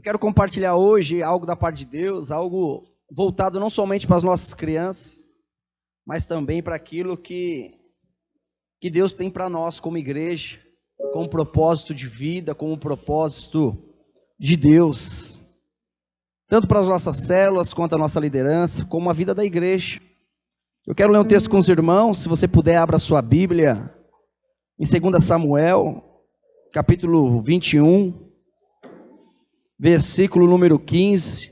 quero compartilhar hoje algo da parte de Deus, algo voltado não somente para as nossas crianças, mas também para aquilo que Deus tem para nós como igreja, como propósito de vida, como propósito de Deus, tanto para as nossas células, quanto a nossa liderança, como a vida da igreja. Eu quero ler um texto com os irmãos, se você puder, abra a sua Bíblia, em 2 Samuel, capítulo 21, versículo número 15,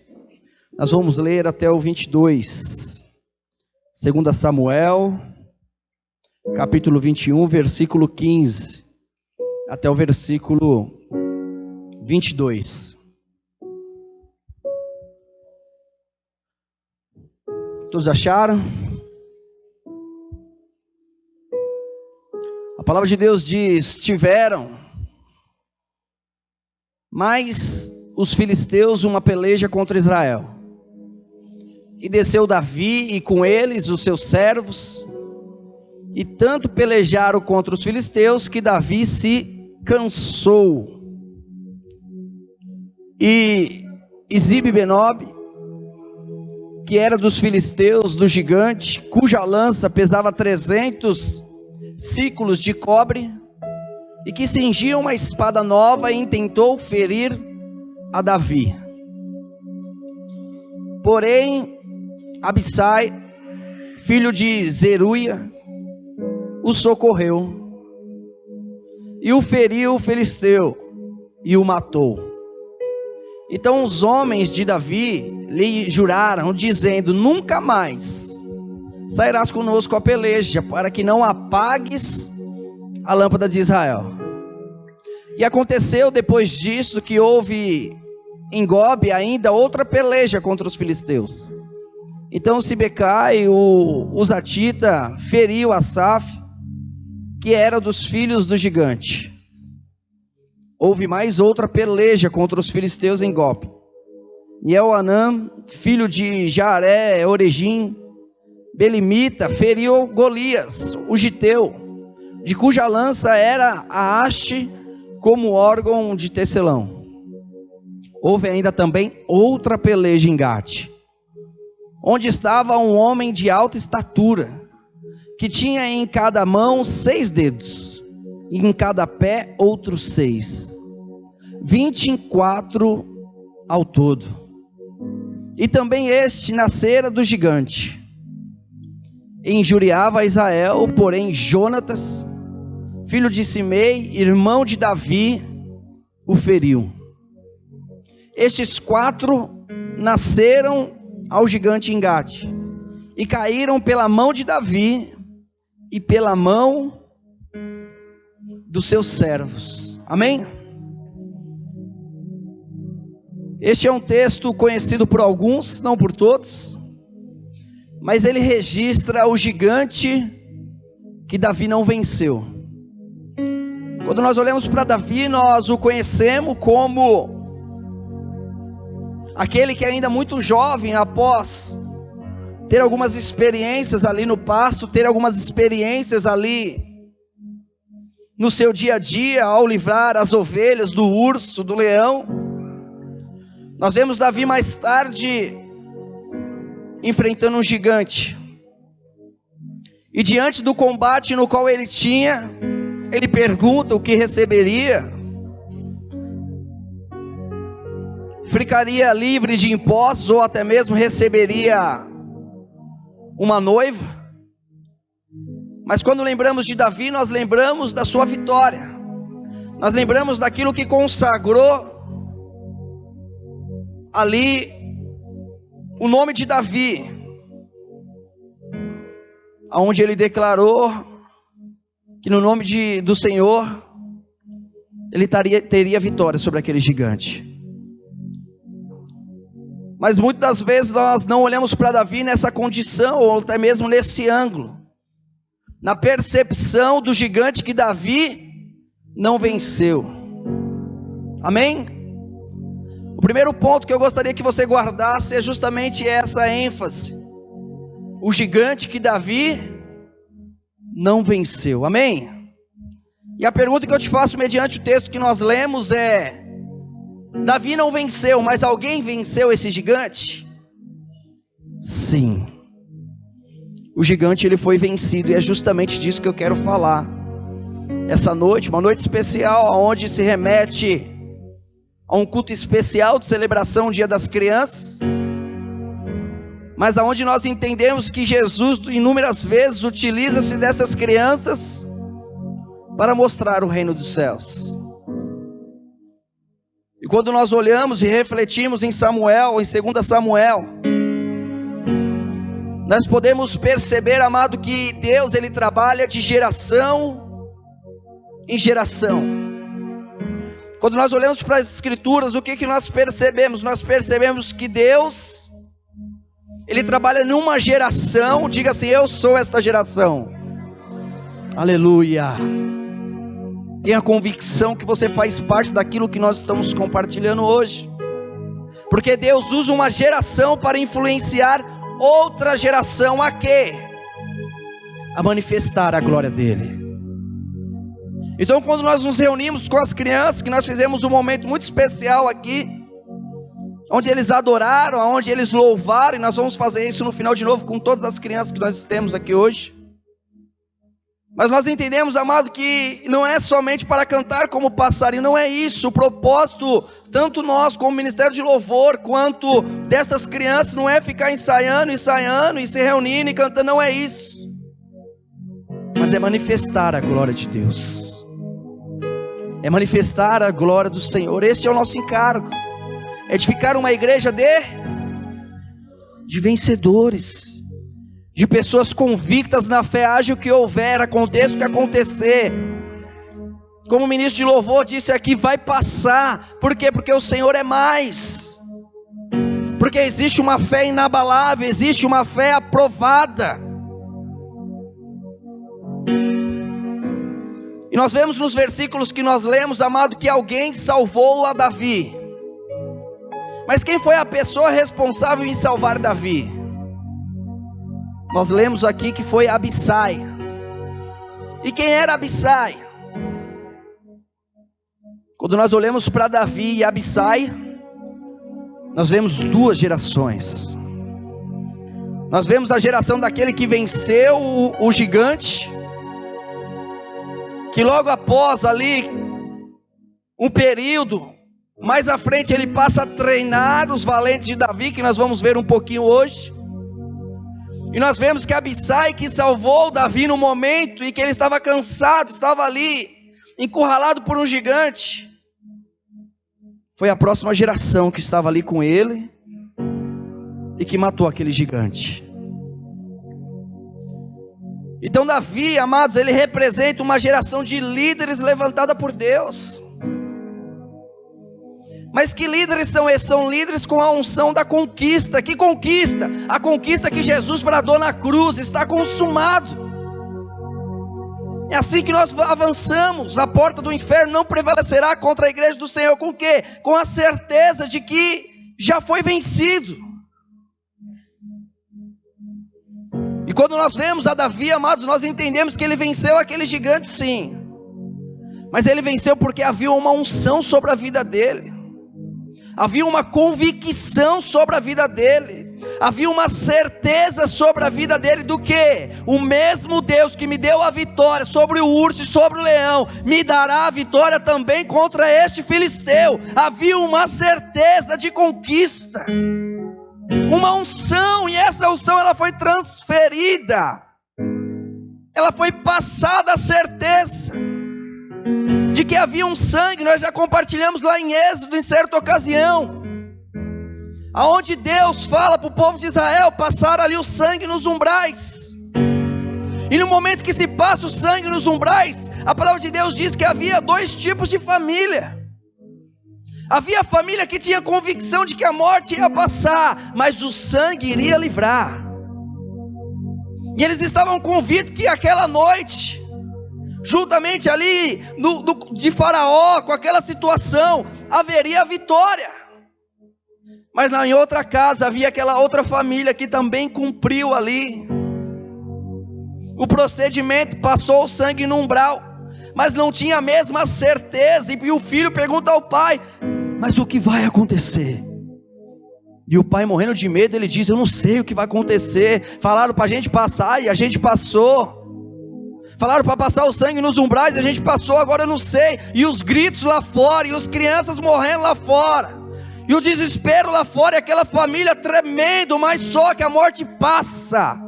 nós vamos ler até o 22, 2 Samuel, capítulo 21, versículo 15, até o versículo 22. Todos acharam? A palavra de Deus diz: tiveram mais os filisteus uma peleja contra Israel, e desceu Davi e com eles os seus servos, e tanto pelejaram contra os filisteus que Davi se cansou. E Isibe-Benob, que era dos filisteus, do gigante, cuja lança pesava 300 ciclos de cobre, e que cingia uma espada nova, e intentou ferir a Davi. Porém, Abissai, filho de Zeruia, o socorreu, e o feriu o filisteu, e o matou. Então os homens de Davi lhe juraram, dizendo: nunca mais sairás conosco a peleja, para que não apagues a lâmpada de Israel. E aconteceu depois disso que houve em Gobe ainda outra peleja contra os filisteus. Então Sibecai, o Uzatita, feriu Asaf, que era dos filhos do gigante. Houve mais outra peleja contra os filisteus em Gobe. E Elhanã, filho de Jaaré, Oregim, Belimita, feriu Golias, o giteu, de cuja lança era a haste como órgão de tecelão. Houve ainda também outra peleja em Gate, onde estava um homem de alta estatura, que tinha em cada mão 6 dedos, e em cada pé outros 6, 24 ao todo. E também este nascera do gigante, e injuriava a Israel. Porém Jonatas, filho de Simei, irmão de Davi, o feriu. Estes 4 nasceram ao gigante em Gate, e caíram pela mão de Davi e pela mão dos seus servos. Amém? Este é um texto conhecido por alguns, não por todos, mas ele registra o gigante que Davi não venceu. Quando nós olhamos para Davi, nós o conhecemos como aquele que ainda muito jovem, após ter algumas experiências ali no pasto, ter algumas experiências ali no seu dia a dia, ao livrar as ovelhas do urso, do leão. Nós vemos Davi mais tarde enfrentando um gigante, e diante do combate no qual ele tinha, ele pergunta o que receberia. Ficaria livre de impostos, ou até mesmo receberia uma noiva. Mas quando lembramos de Davi, nós lembramos da sua vitória, nós lembramos daquilo que consagrou ali o nome de Davi, onde ele declarou que no nome do Senhor ele teria vitória sobre aquele gigante. Mas muitas das vezes nós não olhamos para Davi nessa condição, ou até mesmo nesse ângulo, na percepção do gigante que Davi não venceu. Amém? O primeiro ponto que eu gostaria que você guardasse é justamente essa ênfase: o gigante que Davi não venceu. Amém? E a pergunta que eu te faço mediante o texto que nós lemos é: Davi não venceu, mas alguém venceu esse gigante? Sim. O gigante ele foi vencido, e é justamente disso que eu quero falar essa noite, uma noite especial, onde se remete a um culto especial de celebração, Dia das Crianças, mas aonde nós entendemos que Jesus inúmeras vezes utiliza-se dessas crianças para mostrar o reino dos céus. E quando nós olhamos e refletimos em Samuel, em 2 Samuel, nós podemos perceber, amado, que Deus ele trabalha de geração em geração. Quando nós olhamos para as Escrituras, o que nós percebemos? Nós percebemos que Deus, Ele trabalha numa geração. Diga assim: eu sou esta geração. Aleluia. Tenha convicção que você faz parte daquilo que nós estamos compartilhando hoje, porque Deus usa uma geração para influenciar outra geração a quê? A manifestar a glória dele. Então, quando nós nos reunimos com as crianças, que nós fizemos um momento muito especial aqui, onde eles adoraram, onde eles louvaram, e nós vamos fazer isso no final de novo com todas as crianças que nós temos aqui hoje. Mas nós entendemos, amado, que não é somente para cantar como passarinho, não é isso. O propósito, tanto nós como Ministério de Louvor, quanto dessas crianças, não é ficar ensaiando e se reunindo e cantando, não é isso. Mas é manifestar a glória de Deus. É manifestar a glória do Senhor. Esse é o nosso encargo. Edificar uma igreja de vencedores, de pessoas convictas na fé, haja o que houver, aconteça o que acontecer. Como o ministro de louvor disse aqui, vai passar. Por quê? Porque o Senhor é mais. Porque existe uma fé inabalável, existe uma fé aprovada. E nós vemos nos versículos que nós lemos, amado, que alguém salvou a Davi. Mas quem foi a pessoa responsável em salvar Davi? Nós lemos aqui que foi Abissai. E quem era Abissai? Quando nós olhamos para Davi e Abissai, nós vemos duas gerações. Nós vemos a geração daquele que venceu o gigante, que logo após ali, um período, mais à frente ele passa a treinar os valentes de Davi, que nós vamos ver um pouquinho hoje. E nós vemos que Abissai, que salvou Davi no momento em que ele estava cansado, estava ali, encurralado por um gigante, foi a próxima geração que estava ali com ele, e que matou aquele gigante. Então Davi, amados, ele representa uma geração de líderes levantada por Deus. Mas que líderes são esses? São líderes com a unção da conquista. Que conquista? A conquista que Jesus bradou na cruz, está consumado. É assim que nós avançamos. A porta do inferno não prevalecerá contra a igreja do Senhor. Com o quê? Com a certeza de que já foi vencido. E quando nós vemos a Davi, amados, nós entendemos que ele venceu aquele gigante, sim. Mas ele venceu porque havia uma unção sobre a vida dele. Havia uma convicção sobre a vida dele. Havia uma certeza sobre a vida dele do que? O mesmo Deus que me deu a vitória sobre o urso e sobre o leão, me dará a vitória também contra este filisteu. Havia uma certeza de conquista, uma unção, e essa unção ela foi transferida, ela foi passada a certeza de que havia um sangue. Nós já compartilhamos lá em Êxodo, em certa ocasião, aonde Deus fala para o povo de Israel passar ali o sangue nos umbrais. E no momento que se passa o sangue nos umbrais, a palavra de Deus diz que havia dois tipos de família. Havia a família que tinha convicção de que a morte ia passar, mas o sangue iria livrar. E eles estavam convictos que aquela noite, juntamente ali de Faraó, com aquela situação, haveria a vitória. Mas lá em outra casa havia aquela outra família que também cumpriu ali o procedimento, passou o sangue no umbral, mas não tinha a mesma certeza. E o filho pergunta ao pai: mas o que vai acontecer? E o pai, morrendo de medo, ele diz: eu não sei o que vai acontecer. Falaram para a gente passar e a gente passou. Falaram para passar o sangue nos umbrais e a gente passou, agora eu não sei. E os gritos lá fora, e as crianças morrendo lá fora, e o desespero lá fora, e aquela família tremendo, mas só que a morte passa.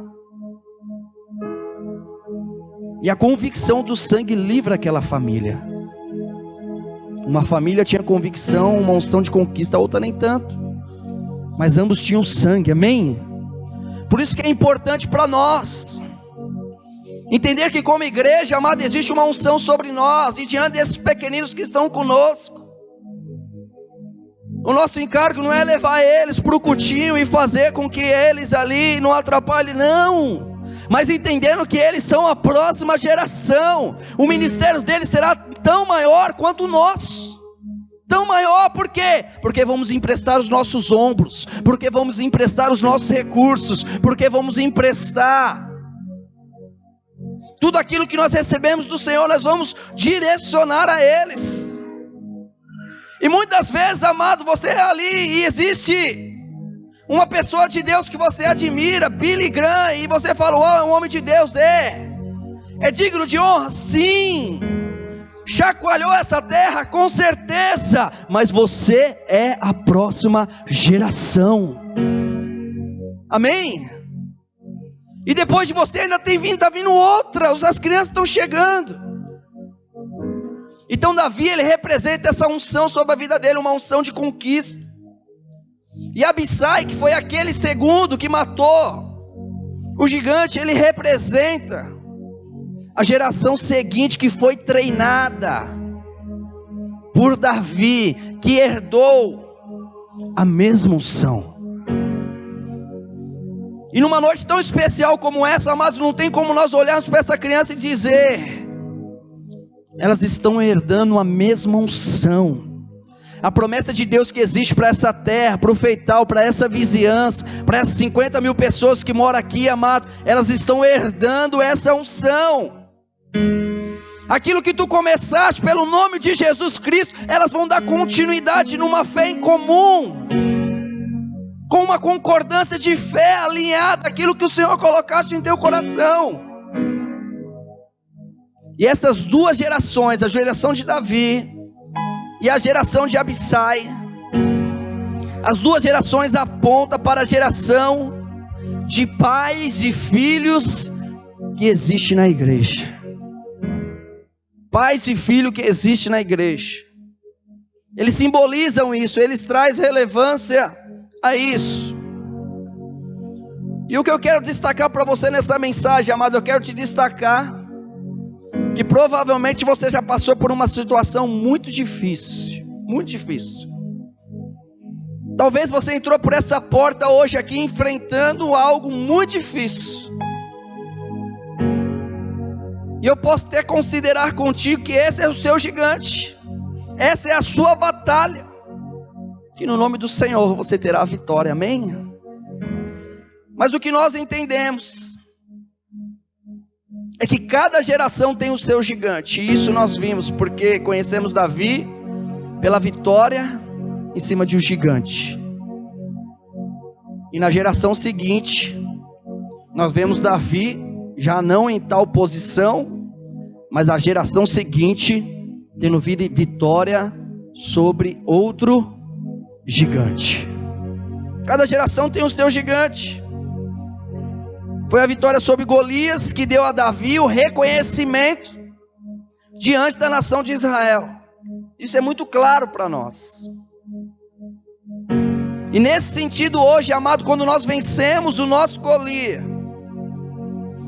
E a convicção do sangue livra aquela família. Uma família tinha convicção, uma unção de conquista, a outra nem tanto, mas ambos tinham sangue, amém? Por isso que é importante para nós entender que como igreja, amado, existe uma unção sobre nós, e diante desses pequeninos que estão conosco, o nosso encargo não é levar eles para o cultinho e fazer com que eles ali não atrapalhem, não, mas entendendo que eles são a próxima geração. O ministério deles será tão maior quanto o nosso. Tão maior, por quê? Porque vamos emprestar os nossos ombros, porque vamos emprestar os nossos recursos, porque vamos emprestar tudo aquilo que nós recebemos do Senhor, nós vamos direcionar a eles. E muitas vezes, amado, você é ali e existe uma pessoa de Deus que você admira, Billy Graham, e você fala: oh, é um homem de Deus, é digno de honra, sim, chacoalhou essa terra, com certeza, mas você é a próxima geração, amém? E depois de você ainda está vindo outra, as crianças estão chegando. Então Davi, ele representa essa unção sobre a vida dele, uma unção de conquista. E Abissai, que foi aquele segundo que matou o gigante, ele representa a geração seguinte que foi treinada por Davi, que herdou a mesma unção. E numa noite tão especial como essa, amados, não tem como nós olharmos para essa criança e dizer: elas estão herdando a mesma unção. A promessa de Deus que existe para essa terra, para o Feital, para essa vizinhança, para essas 50 mil pessoas que moram aqui, amado, elas estão herdando essa unção. Aquilo que tu começaste, pelo nome de Jesus Cristo, elas vão dar continuidade numa fé em comum, com uma concordância de fé alinhada àquilo que o Senhor colocaste em teu coração. E essas duas gerações, a geração de Davi e a geração de Abissai, as duas gerações apontam para a geração de pais e filhos que existe na igreja. Pais e filhos que existe na igreja. Eles simbolizam isso, eles trazem relevância a isso. E o que eu quero destacar para você nessa mensagem, amado, eu quero te destacar que provavelmente você já passou por uma situação muito difícil, muito difícil. Talvez você entrou por essa porta hoje aqui enfrentando algo muito difícil. E eu posso até considerar contigo que esse é o seu gigante, essa é a sua batalha, que no nome do Senhor você terá a vitória, amém? Mas o que nós entendemos é que cada geração tem o seu gigante, e isso nós vimos porque conhecemos Davi pela vitória em cima de um gigante. E na geração seguinte, nós vemos Davi já não em tal posição, mas a geração seguinte tendo vitória sobre outro gigante. Cada geração tem o seu gigante. Foi a vitória sobre Golias que deu a Davi o reconhecimento diante da nação de Israel. Isso é muito claro para nós. E nesse sentido hoje, amado, quando nós vencemos o nosso Golias,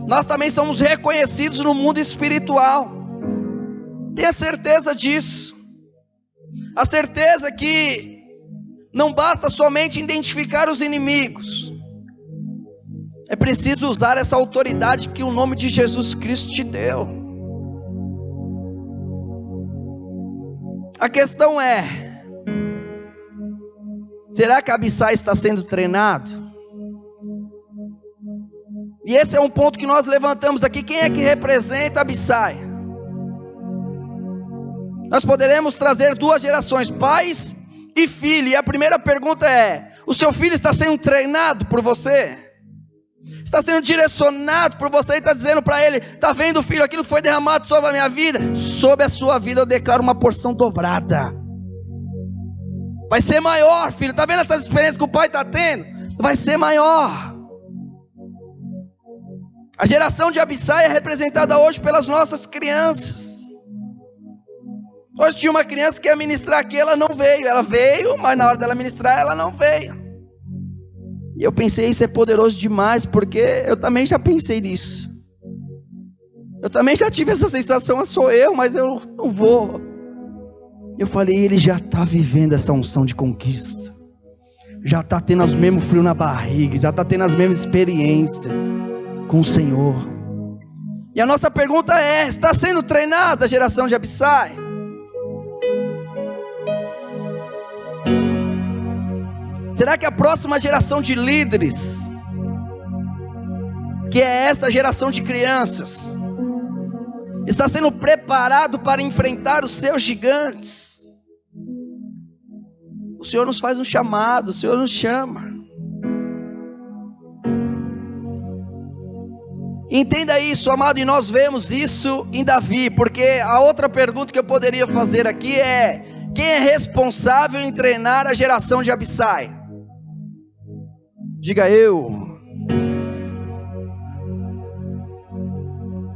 nós também somos reconhecidos no mundo espiritual. Tenha certeza disso. A certeza que não basta somente identificar os inimigos. É preciso usar essa autoridade que o nome de Jesus Cristo te deu. A questão é: será que Abissai está sendo treinado? E esse é um ponto que nós levantamos aqui. Quem é que representa Abissai? Nós poderemos trazer duas gerações, pais e filho. E a primeira pergunta é: o seu filho está sendo treinado por você? Está sendo direcionado por você e está dizendo para ele: está vendo, filho, aquilo que foi derramado sobre a minha vida, sobre a sua vida eu declaro uma porção dobrada. Vai ser maior, filho. Está vendo essas experiências que o pai está tendo? Vai ser maior. A geração de Abissai é representada hoje pelas nossas crianças. Hoje tinha uma criança que ia ministrar aqui, ela não veio. Ela veio, mas na hora dela ministrar, ela não veio. E eu pensei, isso é poderoso demais, porque eu também já pensei nisso. Eu também já tive essa sensação, sou eu, mas eu não vou. Eu falei, ele já está vivendo essa unção de conquista. Já está tendo os mesmos frios na barriga, já está tendo as mesmas experiências com o Senhor. E a nossa pergunta é: está sendo treinada a geração de Abissai? Será que a próxima geração de líderes, que é esta geração de crianças, está sendo preparado para enfrentar os seus gigantes? O Senhor nos faz um chamado, o Senhor nos chama. Entenda isso, amado, e nós vemos isso em Davi, porque a outra pergunta que eu poderia fazer aqui é: quem é responsável em treinar a geração de Abissai? Diga eu.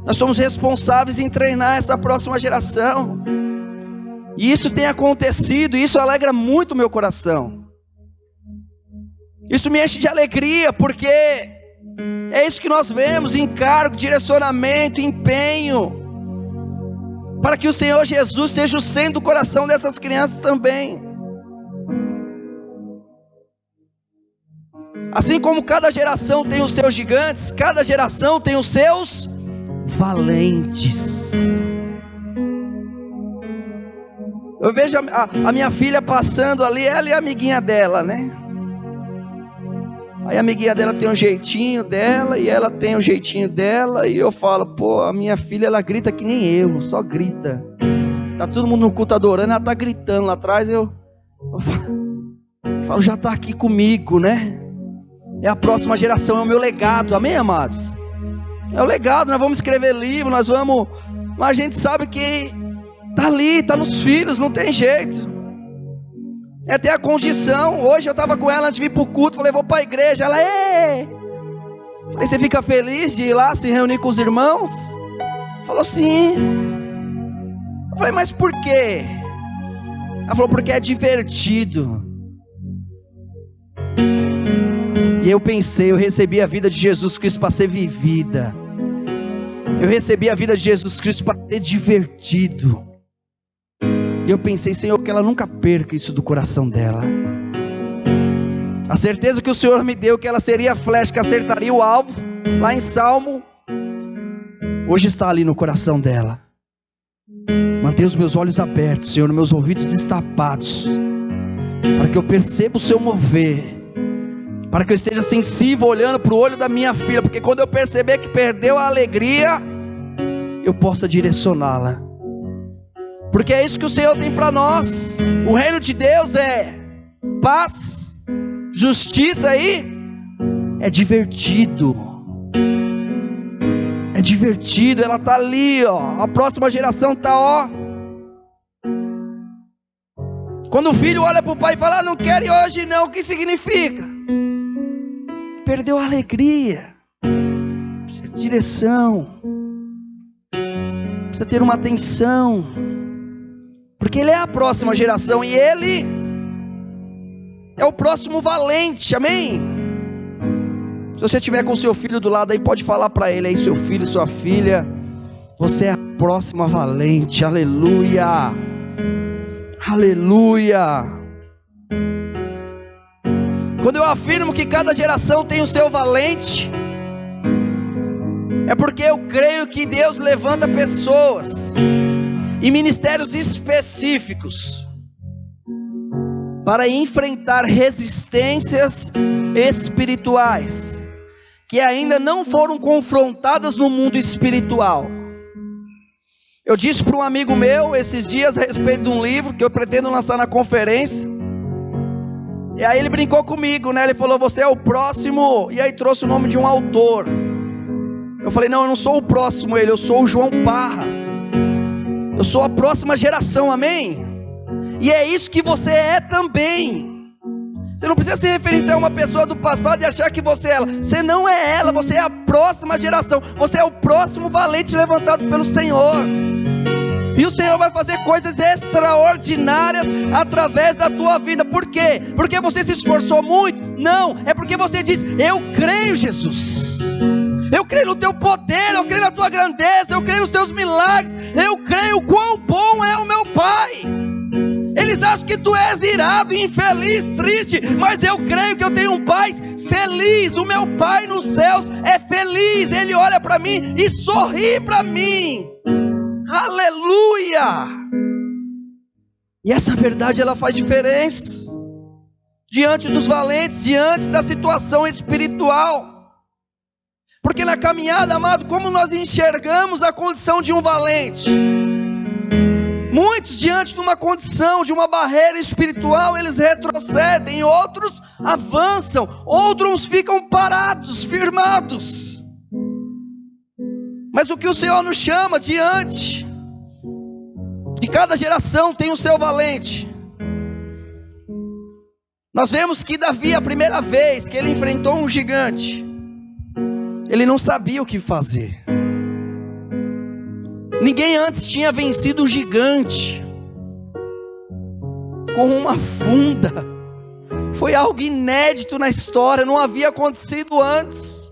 Nós somos responsáveis em treinar essa próxima geração. E isso tem acontecido, e isso alegra muito o meu coração. Isso me enche de alegria, porque é isso que nós vemos: encargo, direcionamento, empenho, para que o Senhor Jesus seja o centro do coração dessas crianças também. Assim como cada geração tem os seus gigantes, cada geração tem os seus valentes. Eu vejo a minha filha passando ali, ela e a amiguinha dela, né? Aí a amiguinha dela tem um jeitinho dela, e ela tem um jeitinho dela, e eu falo, pô, a minha filha, ela grita que nem eu, só grita. Tá todo mundo no culto adorando, ela tá gritando lá atrás, eu falo, já tá aqui comigo, né? É a próxima geração, é o meu legado, amém, amados? É o legado, nós vamos escrever livro, nós vamos, mas a gente sabe que tá ali, tá nos filhos, não tem jeito. É até a condição. Hoje eu estava com ela antes de vir para o culto, falei, vou para a igreja. Ela, falei, você fica feliz de ir lá se reunir com os irmãos? Falou, sim. Eu falei, mas por quê? Ela falou, porque é divertido. E eu pensei, eu recebi a vida de Jesus Cristo para ser vivida. Eu recebi a vida de Jesus Cristo para ser divertido. E eu pensei, Senhor, que ela nunca perca isso do coração dela. A certeza que o Senhor me deu que ela seria a flecha que acertaria o alvo, lá em Salmo, hoje está ali no coração dela. Mantenha os meus olhos abertos, Senhor, meus ouvidos destapados, para que eu perceba o seu mover, para que eu esteja sensível olhando para o olho da minha filha, porque quando eu perceber que perdeu a alegria, eu possa direcioná-la. Porque é isso que o Senhor tem para nós. O reino de Deus é paz, justiça e é divertido. É divertido, ela está ali, ó. A próxima geração está, ó. Quando o filho olha para o pai e fala, não quero ir hoje não, o que significa? Perdeu a alegria. Precisa de direção. Precisa ter uma atenção. Porque ele é a próxima geração e ele é o próximo valente, amém? Se você estiver com seu filho do lado aí, pode falar para ele aí, seu filho, sua filha, você é a próxima valente, aleluia, aleluia. Quando eu afirmo que cada geração tem o seu valente, é porque eu creio que Deus levanta pessoas e ministérios específicos para enfrentar resistências espirituais que ainda não foram confrontadas no mundo espiritual. Eu disse para um amigo meu esses dias a respeito de um livro que eu pretendo lançar na conferência, E aí ele brincou comigo, né? Ele falou: você é o próximo. E aí trouxe o nome de um autor. Eu falei: não, eu não sou o próximo eu sou o João Parra. Eu sou a próxima geração, amém? E é isso que você é também. Você não precisa se referenciar a uma pessoa do passado e achar que você é ela. Você não é ela, você é a próxima geração. Você é o próximo valente levantado pelo Senhor. E o Senhor vai fazer coisas extraordinárias através da tua vida. Por quê? Porque você se esforçou muito? Não, é porque você diz: eu creio, Jesus. Eu creio no teu poder, eu creio na tua grandeza, eu creio nos teus milagres. Eu creio quão bom é o meu Pai. Eles acham que tu és irado, infeliz, triste, mas eu creio que eu tenho um Pai feliz. O meu Pai nos céus é feliz. Ele olha para mim e sorri para mim. Aleluia! E essa verdade, ela faz diferença diante dos valentes, diante da situação espiritual. Porque na caminhada, amado, como nós enxergamos a condição de um valente? Muitos, diante de uma condição, de uma barreira espiritual, eles retrocedem, outros avançam, outros ficam parados, firmados. Mas o que o Senhor nos chama diante de cada geração tem o seu valente. Nós vemos que Davi, a primeira vez que ele enfrentou um gigante, ele não sabia o que fazer. Ninguém antes tinha vencido o gigante com uma funda. Foi algo inédito na história, não havia acontecido antes.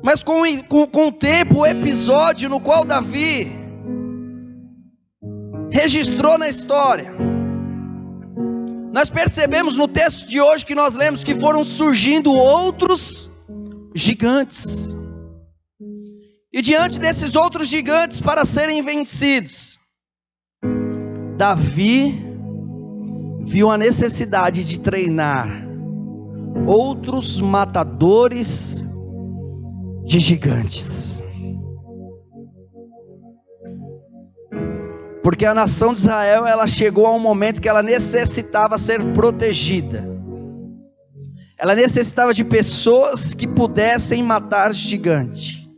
Mas com o tempo, o episódio no qual Davi registrou na história, nós percebemos no texto de hoje que nós lemos que foram surgindo outros gigantes. E diante desses outros gigantes, para serem vencidos, Davi viu a necessidade de treinar outros matadores de gigantes. Porque a nação de Israel, ela chegou a um momento que ela necessitava ser protegida. Ela necessitava de pessoas que pudessem matar gigante.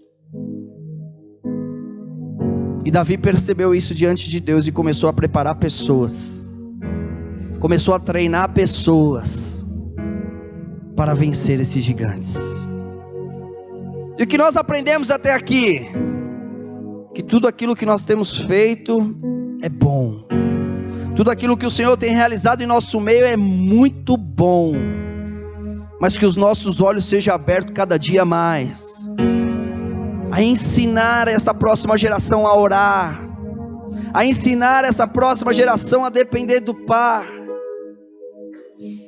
E Davi percebeu isso diante de Deus e começou a preparar pessoas. Começou a treinar pessoas para vencer esses gigantes. E o que nós aprendemos até aqui? Que tudo aquilo que nós temos feito é bom. Tudo aquilo que o Senhor tem realizado em nosso meio é muito bom. Mas que os nossos olhos sejam abertos cada dia mais, a ensinar essa próxima geração a orar, a ensinar essa próxima geração a depender do Pai,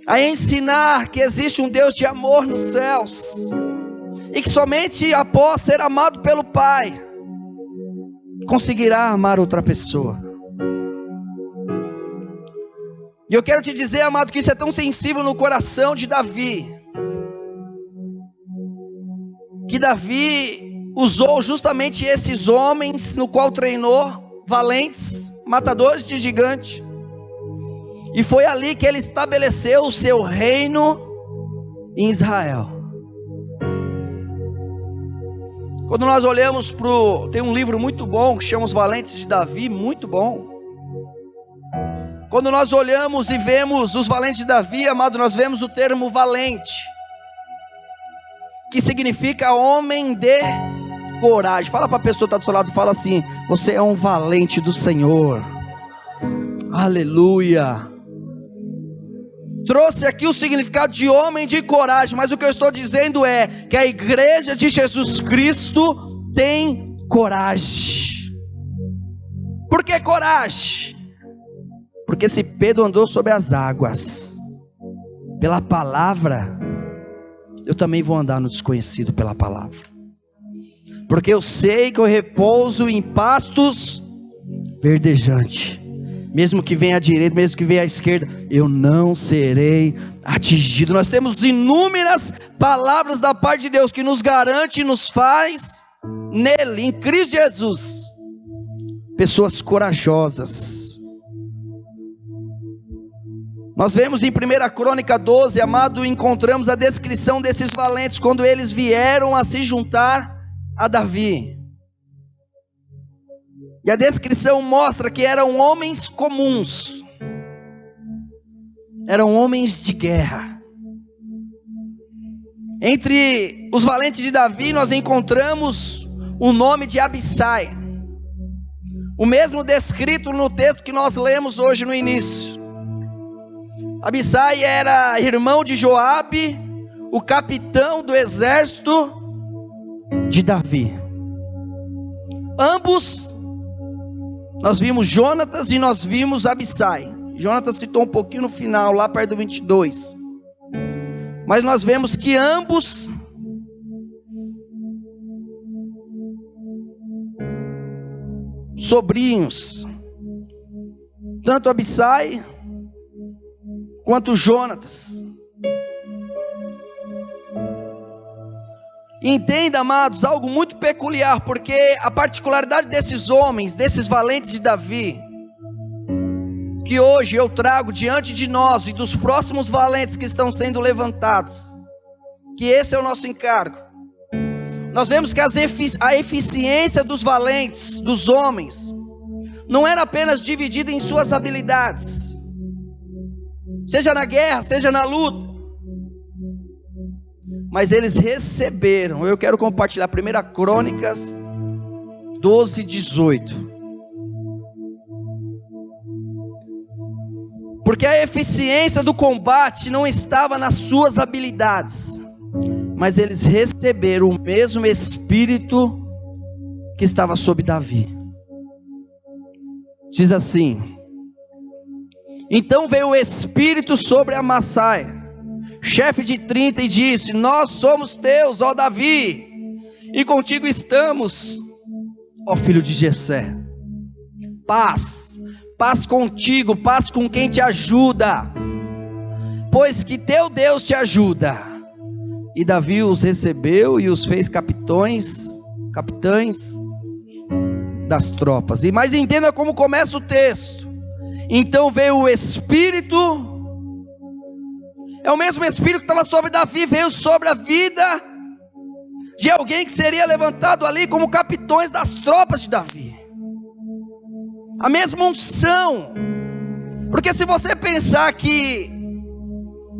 a ensinar que existe um Deus de amor nos céus, e que somente após ser amado pelo Pai, conseguirá amar outra pessoa. E eu quero te dizer, amado, que isso é tão sensível no coração de Davi, que Davi usou justamente esses homens no qual treinou valentes, matadores de gigante, e foi ali que ele estabeleceu o seu reino em Israel. Quando nós olhamos tem um livro muito bom que chama Os Valentes de Davi, muito bom. Quando nós olhamos e vemos os valentes de Davi, amado, nós vemos o termo valente, que significa homem de coragem. Fala para a pessoa que está do seu lado, fala assim: você é um valente do Senhor. Aleluia. Trouxe aqui o significado de homem de coragem, mas o que eu estou dizendo é que a igreja de Jesus Cristo tem coragem. Por que coragem? Porque se Pedro andou sobre as águas pela palavra, eu também vou andar no desconhecido pela palavra. Porque eu sei que eu repouso em pastos verdejantes. Mesmo que venha à direita, mesmo que venha à esquerda, eu não serei atingido. Nós temos inúmeras palavras da parte de Deus que nos garante e nos faz nele, em Cristo Jesus, pessoas corajosas. Nós vemos em 1 Crônica 12, amado, encontramos a descrição desses valentes quando eles vieram a se juntar a Davi. E a descrição mostra que eram homens comuns, eram homens de guerra. Entre os valentes de Davi nós encontramos o nome de Abissai, o mesmo descrito no texto que nós lemos hoje no início. Abissai era irmão de Joabe, o capitão do exército de Davi. Ambos, nós vimos Jonatas e nós vimos Abissai. Jonatas citou um pouquinho no final, lá perto do 22. Mas nós vemos que ambos sobrinhos, tanto Abissai quanto Jonatas. Entenda, amados, algo muito peculiar, porque a particularidade desses homens, desses valentes de Davi, que hoje eu trago diante de nós e dos próximos valentes que estão sendo levantados, que esse é o nosso encargo. Nós vemos que a eficiência dos valentes, dos homens, não era apenas dividida em suas habilidades, seja na guerra, seja na luta, mas eles receberam. Eu quero compartilhar 1 Crônicas 12, 18. Porque a eficiência do combate não estava nas suas habilidades, mas eles receberam o mesmo espírito que estava sobre Davi. Diz assim: então veio o espírito sobre Amassai, chefe de 30, e disse: nós somos teus, ó Davi, e contigo estamos, ó filho de Jessé. Paz contigo, paz com quem te ajuda, pois que teu Deus te ajuda. E Davi os recebeu e os fez capitães das tropas. Mas entenda como começa o texto. Então veio o Espírito, é o mesmo Espírito que estava sobre Davi, veio sobre a vida de alguém que seria levantado ali como capitães das tropas de Davi. A mesma unção. Porque se você pensar que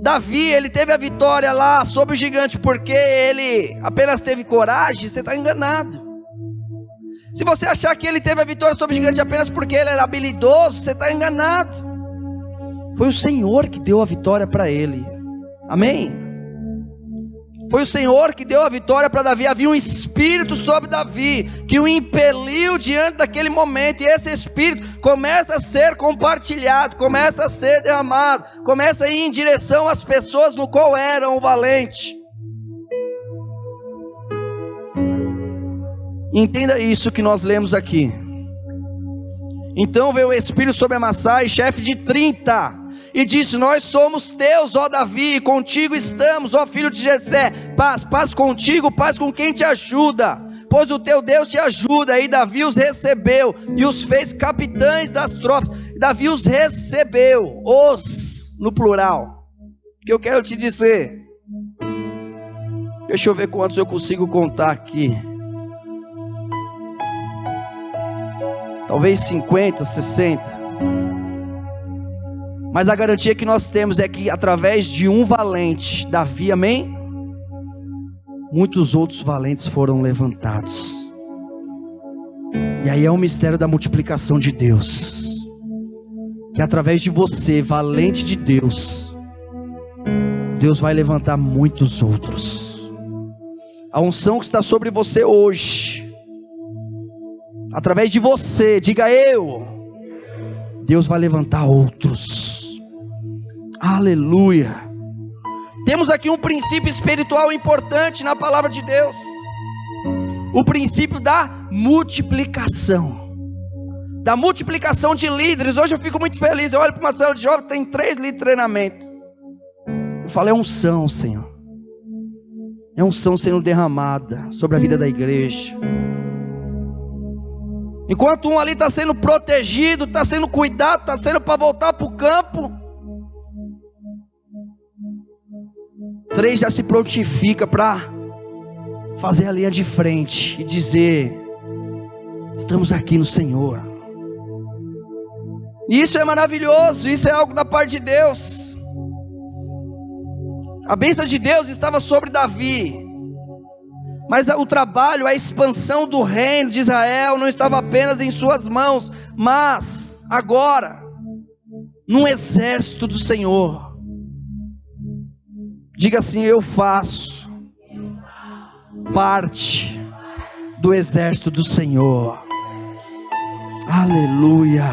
Davi, ele teve a vitória lá sobre o gigante porque ele apenas teve coragem, você está enganado. Se você achar que ele teve a vitória sobre o gigante apenas porque ele era habilidoso, você está enganado. Foi o Senhor que deu a vitória para ele. Amém? Foi o Senhor que deu a vitória para Davi. Havia um espírito sobre Davi que o impeliu diante daquele momento, e esse espírito começa a ser compartilhado, começa a ser derramado, começa a ir em direção às pessoas no qual era um valente. Entenda isso que nós lemos aqui. Então veio o espírito sobre Amassai, chefe de 30, e disse: nós somos teus, ó Davi, e contigo estamos, ó filho de Jessé. Paz contigo, paz com quem te ajuda, pois o teu Deus te ajuda. E Davi os recebeu e os fez capitães das tropas. Davi os recebeu, os no plural. O que eu quero te dizer, deixa eu ver quantos eu consigo contar aqui. Talvez 50, 60. Mas a garantia que nós temos é que através de um valente, Davi, amém? Muitos outros valentes foram levantados. E aí é o mistério da multiplicação de Deus. Que através de você, valente de Deus, Deus vai levantar muitos outros. A unção que está sobre você hoje, através de você, diga eu, Deus vai levantar outros. Aleluia. Temos aqui um princípio espiritual importante na palavra de Deus. O princípio da multiplicação. Da multiplicação de líderes. Hoje eu fico muito feliz. Eu olho para uma célula de jovens, tem 3 líderes de treinamento. Eu falo, é unção, Senhor. É unção sendo derramada sobre a vida da igreja. Enquanto um ali está sendo protegido, está sendo cuidado, está sendo para voltar para o campo, 3 já se prontifica para fazer a linha de frente e dizer: estamos aqui no Senhor. Isso é maravilhoso, isso é algo da parte de Deus. A bênção de Deus estava sobre Davi, mas o trabalho, a expansão do reino de Israel não estava apenas em suas mãos, mas agora, no exército do Senhor. Diga assim: eu faço parte do exército do Senhor. Aleluia.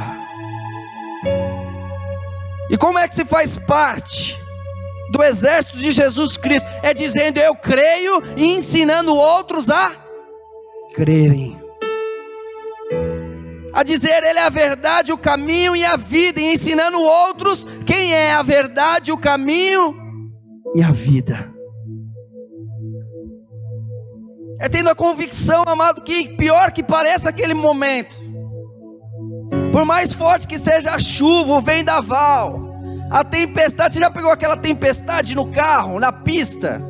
E como é que se faz parte do exército de Jesus Cristo? É dizendo: eu creio, e ensinando outros a crerem. A dizer: Ele é a verdade, o caminho e a vida, e ensinando outros quem é a verdade, o caminho e a vida. É tendo a convicção, amado, que pior que pareça aquele momento, por mais forte que seja a chuva, o vendaval, a tempestade. Você já pegou aquela tempestade no carro, na pista?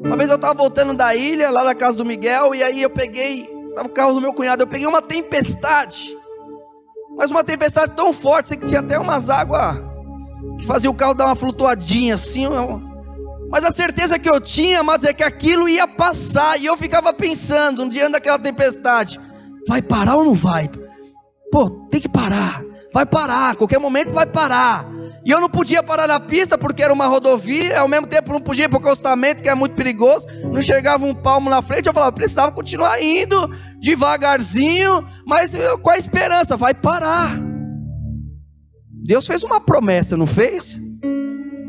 Uma vez eu estava voltando da ilha, lá na casa do Miguel, e aí estava o carro do meu cunhado, eu peguei uma tempestade, mas uma tempestade tão forte, que tinha até umas águas que fazia o carro dar uma flutuadinha assim, mas a certeza que eu tinha, mas é que aquilo ia passar, e eu ficava pensando, diante daquela tempestade: vai parar ou não vai? Pô, tem que parar, vai parar, a qualquer momento vai parar. E eu não podia parar na pista, porque era uma rodovia, ao mesmo tempo não podia ir para o acostamento, que é muito perigoso, não enxergava um palmo na frente. Eu falava: precisava continuar indo, devagarzinho, mas com a esperança: vai parar. Deus fez uma promessa, não fez?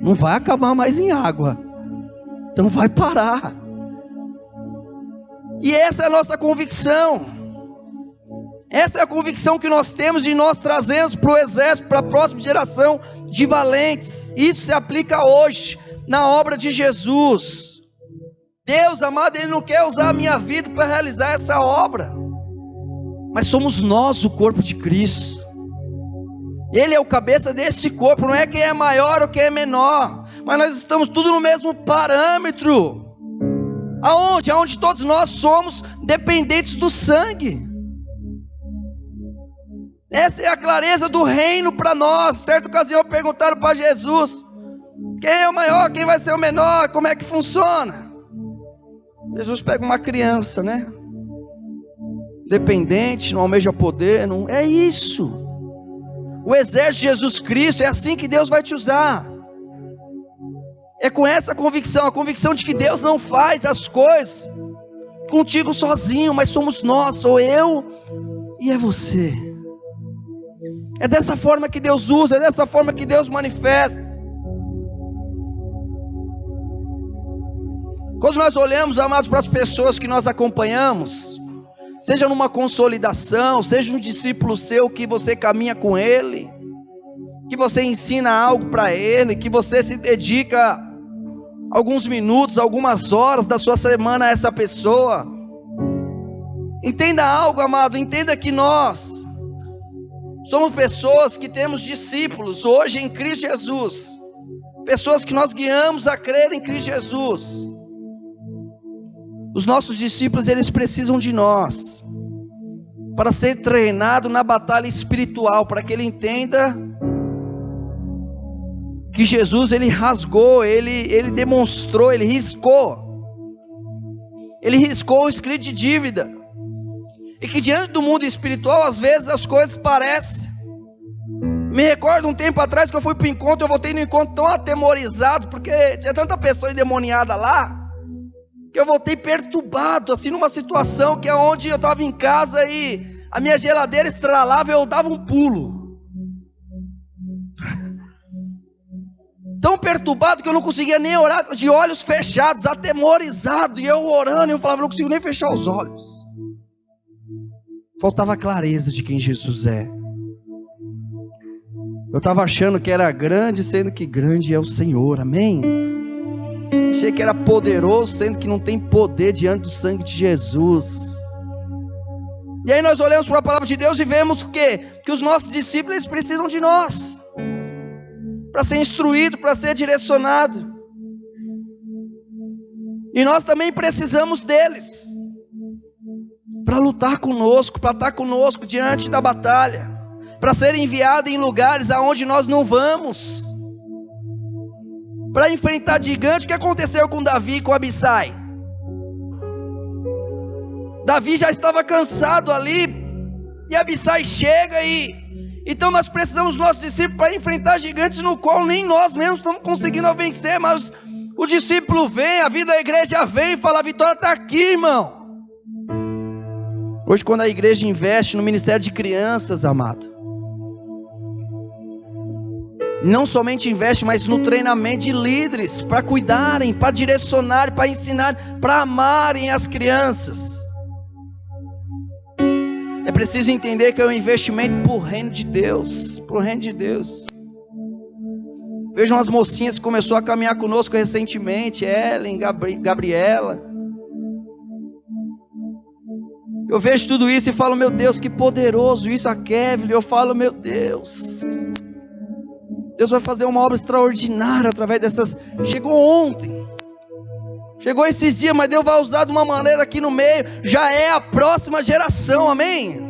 Não vai acabar mais em água, então vai parar. E essa é a nossa convicção. Essa é a convicção que nós temos, e nós trazemos para o exército, para a próxima geração de valentes. Isso se aplica hoje na obra de Jesus. Deus amado, Ele não quer usar a minha vida para realizar essa obra, mas somos nós o corpo de Cristo. Ele é o cabeça desse corpo. Não é quem é maior ou quem é menor, mas nós estamos tudo no mesmo parâmetro. Aonde? Aonde todos nós somos dependentes do sangue. Essa é a clareza do reino para nós. Certa ocasião perguntaram para Jesus: quem é o maior, quem vai ser o menor, como é que funciona? Jesus pega uma criança, né? Dependente, não almeja poder, não é isso. O exército de Jesus Cristo, é assim que Deus vai te usar. É com essa convicção, a convicção de que Deus não faz as coisas contigo sozinho, mas somos nós, sou eu e é você. É dessa forma que Deus usa, é dessa forma que Deus manifesta. Quando nós olhamos, amados, para as pessoas que nós acompanhamos, seja numa consolidação, seja um discípulo seu que você caminha com ele, que você ensina algo para ele, que você se dedica alguns minutos, algumas horas da sua semana a essa pessoa. Entenda algo, amado, entenda que nós somos pessoas que temos discípulos hoje em Cristo Jesus, pessoas que nós guiamos a crer em Cristo Jesus. Os nossos discípulos, eles precisam de nós para ser treinado na batalha espiritual, para que ele entenda que Jesus, ele rasgou, ele demonstrou, ele riscou o escrito de dívida. E que diante do mundo espiritual, às vezes as coisas parecem. Me recordo um tempo atrás que eu fui para o encontro, eu voltei no encontro tão atemorizado, porque tinha tanta pessoa endemoniada lá, que eu voltei perturbado, assim, numa situação que é onde eu estava em casa e a minha geladeira estralava e eu dava um pulo. Tão perturbado que eu não conseguia nem orar, de olhos fechados, atemorizado, e eu orando, e eu falava: não consigo nem fechar os olhos. Faltava a clareza de quem Jesus é. Eu estava achando que era grande, sendo que grande é o Senhor, amém? Achei que era poderoso, sendo que não tem poder diante do sangue de Jesus. E aí nós olhamos para a palavra de Deus e vemos que os nossos discípulos, eles precisam de nós, para ser instruído, para ser direcionado. E nós também precisamos deles para lutar conosco, para estar conosco diante da batalha, para ser enviado em lugares aonde nós não vamos, para enfrentar gigante. O que aconteceu com Davi e com Abissai? Davi já estava cansado ali, e Abissai chega então nós precisamos dos nossos discípulos para enfrentar gigantes no qual nem nós mesmos estamos conseguindo vencer, mas o discípulo vem, a vida da igreja vem e fala: a vitória está aqui, irmão. Hoje, quando a igreja investe no ministério de crianças, amado, não somente investe, mas no treinamento de líderes, para cuidarem, para direcionarem, para ensinarem, para amarem as crianças. É preciso entender que é um investimento para o reino de Deus, para o reino de Deus. Vejam as mocinhas que começaram a caminhar conosco recentemente, Ellen, Gabriela. Eu vejo tudo isso e falo: meu Deus, que poderoso isso, a Kevin. Eu falo: meu Deus, Deus vai fazer uma obra extraordinária através dessas. Chegou ontem, chegou esses dias, mas Deus vai usar de uma maneira aqui no meio. Já é a próxima geração, amém?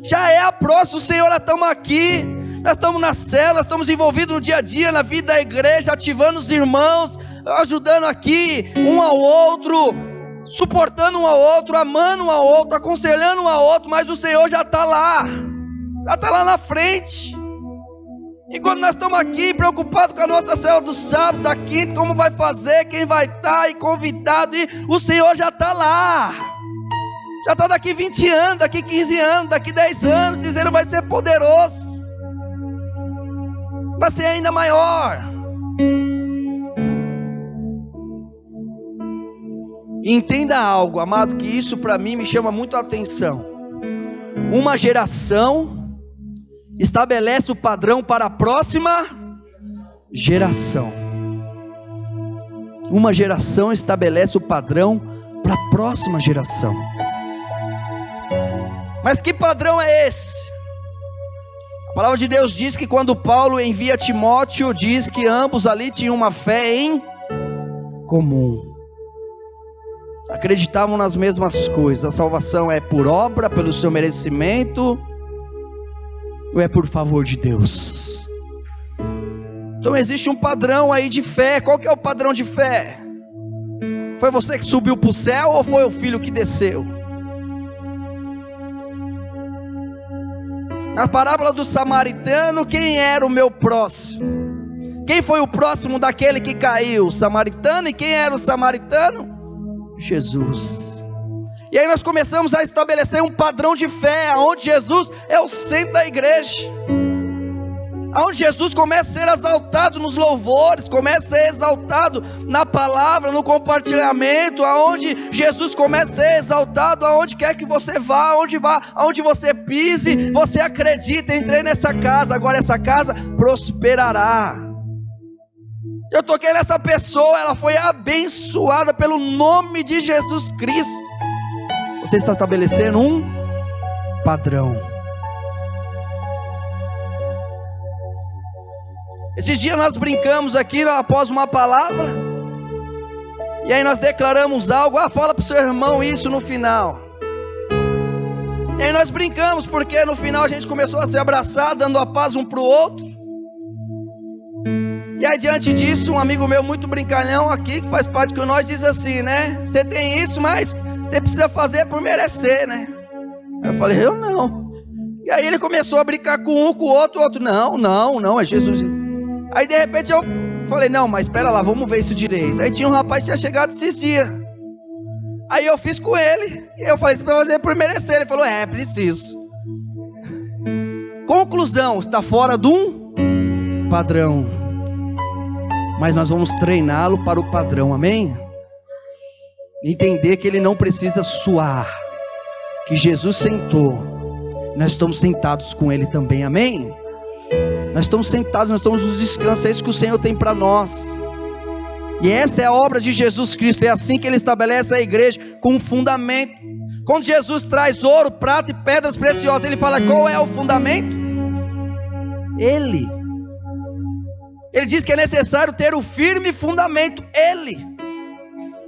Já é a próxima. O Senhor, nós estamos aqui, nós estamos na cela, estamos envolvidos no dia a dia, na vida da igreja, ativando os irmãos, ajudando aqui um ao outro, suportando um ao outro, amando um ao outro, aconselhando um ao outro, mas o Senhor já está lá na frente. Enquanto nós estamos aqui preocupados com a nossa célula do sábado, da quinta, como vai fazer, quem vai estar, e convidado, e o Senhor já está lá, já está daqui 20 anos, daqui 15 anos, daqui 10 anos, dizendo: vai ser poderoso, vai ser ainda maior. Entenda algo, amado, que isso para mim me chama muito a atenção. Uma geração estabelece o padrão para a próxima geração. Uma geração estabelece o padrão para a próxima geração. Mas que padrão é esse? A palavra de Deus diz que quando Paulo envia Timóteo, diz que ambos ali tinham uma fé em comum. Acreditavam nas mesmas coisas. A salvação é por obra, pelo seu merecimento, ou é por favor de Deus? Então existe um padrão aí de fé. Qual que é o padrão de fé? Foi você que subiu para o céu ou foi o filho que desceu? Na parábola do samaritano, quem era o meu próximo? Quem foi o próximo daquele que caiu? O samaritano. E quem era o samaritano? Jesus. E aí nós começamos a estabelecer um padrão de fé, onde Jesus é o centro da igreja, onde Jesus começa a ser exaltado nos louvores, começa a ser exaltado na palavra, no compartilhamento, aonde Jesus começa a ser exaltado, aonde quer que você vá, aonde você pise, você acredita: entrei nessa casa, agora essa casa prosperará. Eu toquei nessa pessoa, ela foi abençoada pelo nome de Jesus Cristo. Você está estabelecendo um padrão. Esses dias nós brincamos aqui após uma palavra, e aí nós declaramos algo: fala para o seu irmão isso no final. E aí nós brincamos, porque no final a gente começou a se abraçar, dando a paz um para o outro. E aí diante disso, um amigo meu muito brincalhão aqui, que faz parte com nós, diz assim, né: você tem isso, mas você precisa fazer por merecer, né? Eu falei: eu não. E aí ele começou a brincar com um, com o outro, não, é Jesus. Aí de repente eu falei: não, mas espera lá, vamos ver isso direito. Aí tinha um rapaz que tinha chegado esses dias. Aí eu fiz com ele, e eu falei: você vai fazer por merecer. Ele falou: preciso. Conclusão: está fora de um padrão. Mas nós vamos treiná-lo para o padrão, amém? Entender que ele não precisa suar, que Jesus sentou, nós estamos sentados com ele também, amém? Nós estamos sentados, nós estamos nos descansos, é isso que o Senhor tem para nós. E essa é a obra de Jesus Cristo, é assim que ele estabelece a igreja, com um fundamento. Quando Jesus traz ouro, prata e pedras preciosas, ele fala: qual é o fundamento? Ele diz que é necessário ter o firme fundamento, ele.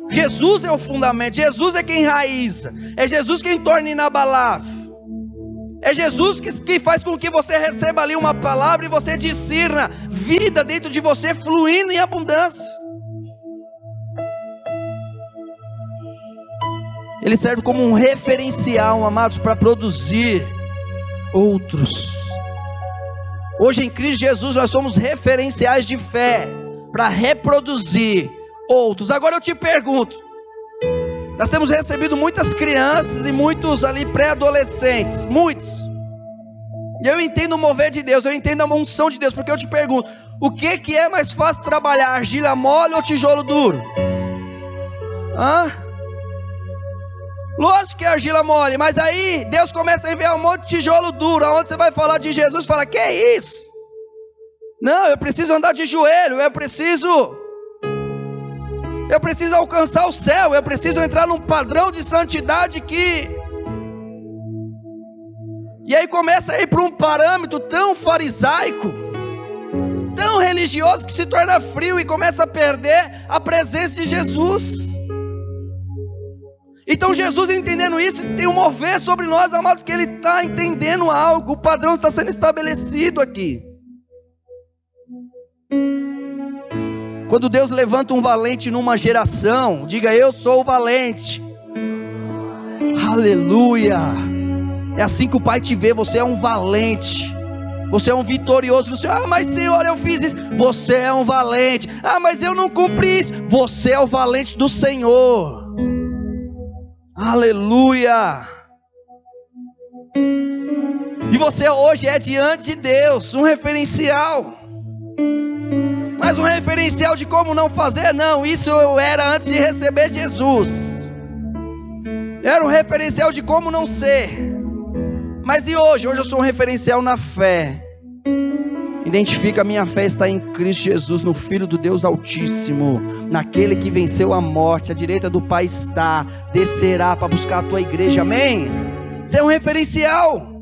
Jesus é o fundamento, Jesus é quem enraiza, é Jesus quem torna inabalável, é Jesus que faz com que você receba ali uma palavra e você discirna vida dentro de você fluindo em abundância. Ele serve como um referencial, amados, para produzir outros. Hoje em Cristo Jesus nós somos referenciais de fé para reproduzir outros. Agora eu te pergunto, nós temos recebido muitas crianças e muitos ali pré-adolescentes, muitos. E eu entendo o mover de Deus, eu entendo a unção de Deus, porque eu te pergunto, o que é mais fácil trabalhar, argila mole ou tijolo duro? Lógico que é argila mole, mas aí Deus começa a enviar um monte de tijolo duro, aonde você vai falar de Jesus, fala, que é isso? Não, eu preciso andar de joelho, eu preciso alcançar o céu, eu preciso entrar num padrão de santidade que... E aí começa a ir para um parâmetro tão farisaico, tão religioso, que se torna frio e começa a perder a presença de Jesus. Então Jesus, entendendo isso, tem um mover sobre nós, amados, que Ele está entendendo algo, o padrão está sendo estabelecido aqui. Quando Deus levanta um valente numa geração, diga, eu sou o valente. Aleluia. É assim que o Pai te vê, você é um valente. Você é um vitorioso. Você, mas Senhor, eu fiz isso. Você é um valente. Mas eu não cumpri isso. Você é o valente do Senhor. Aleluia. E você hoje é diante de Deus um referencial. Mas um referencial de como não fazer? Não, isso eu era antes de receber Jesus. Era um referencial de como não ser. Mas e hoje? Hoje eu sou um referencial na fé. Identifica, a minha fé está em Cristo Jesus, no Filho do Deus Altíssimo, naquele que venceu a morte, à direita do Pai está, descerá para buscar a tua igreja, amém? Você é um referencial.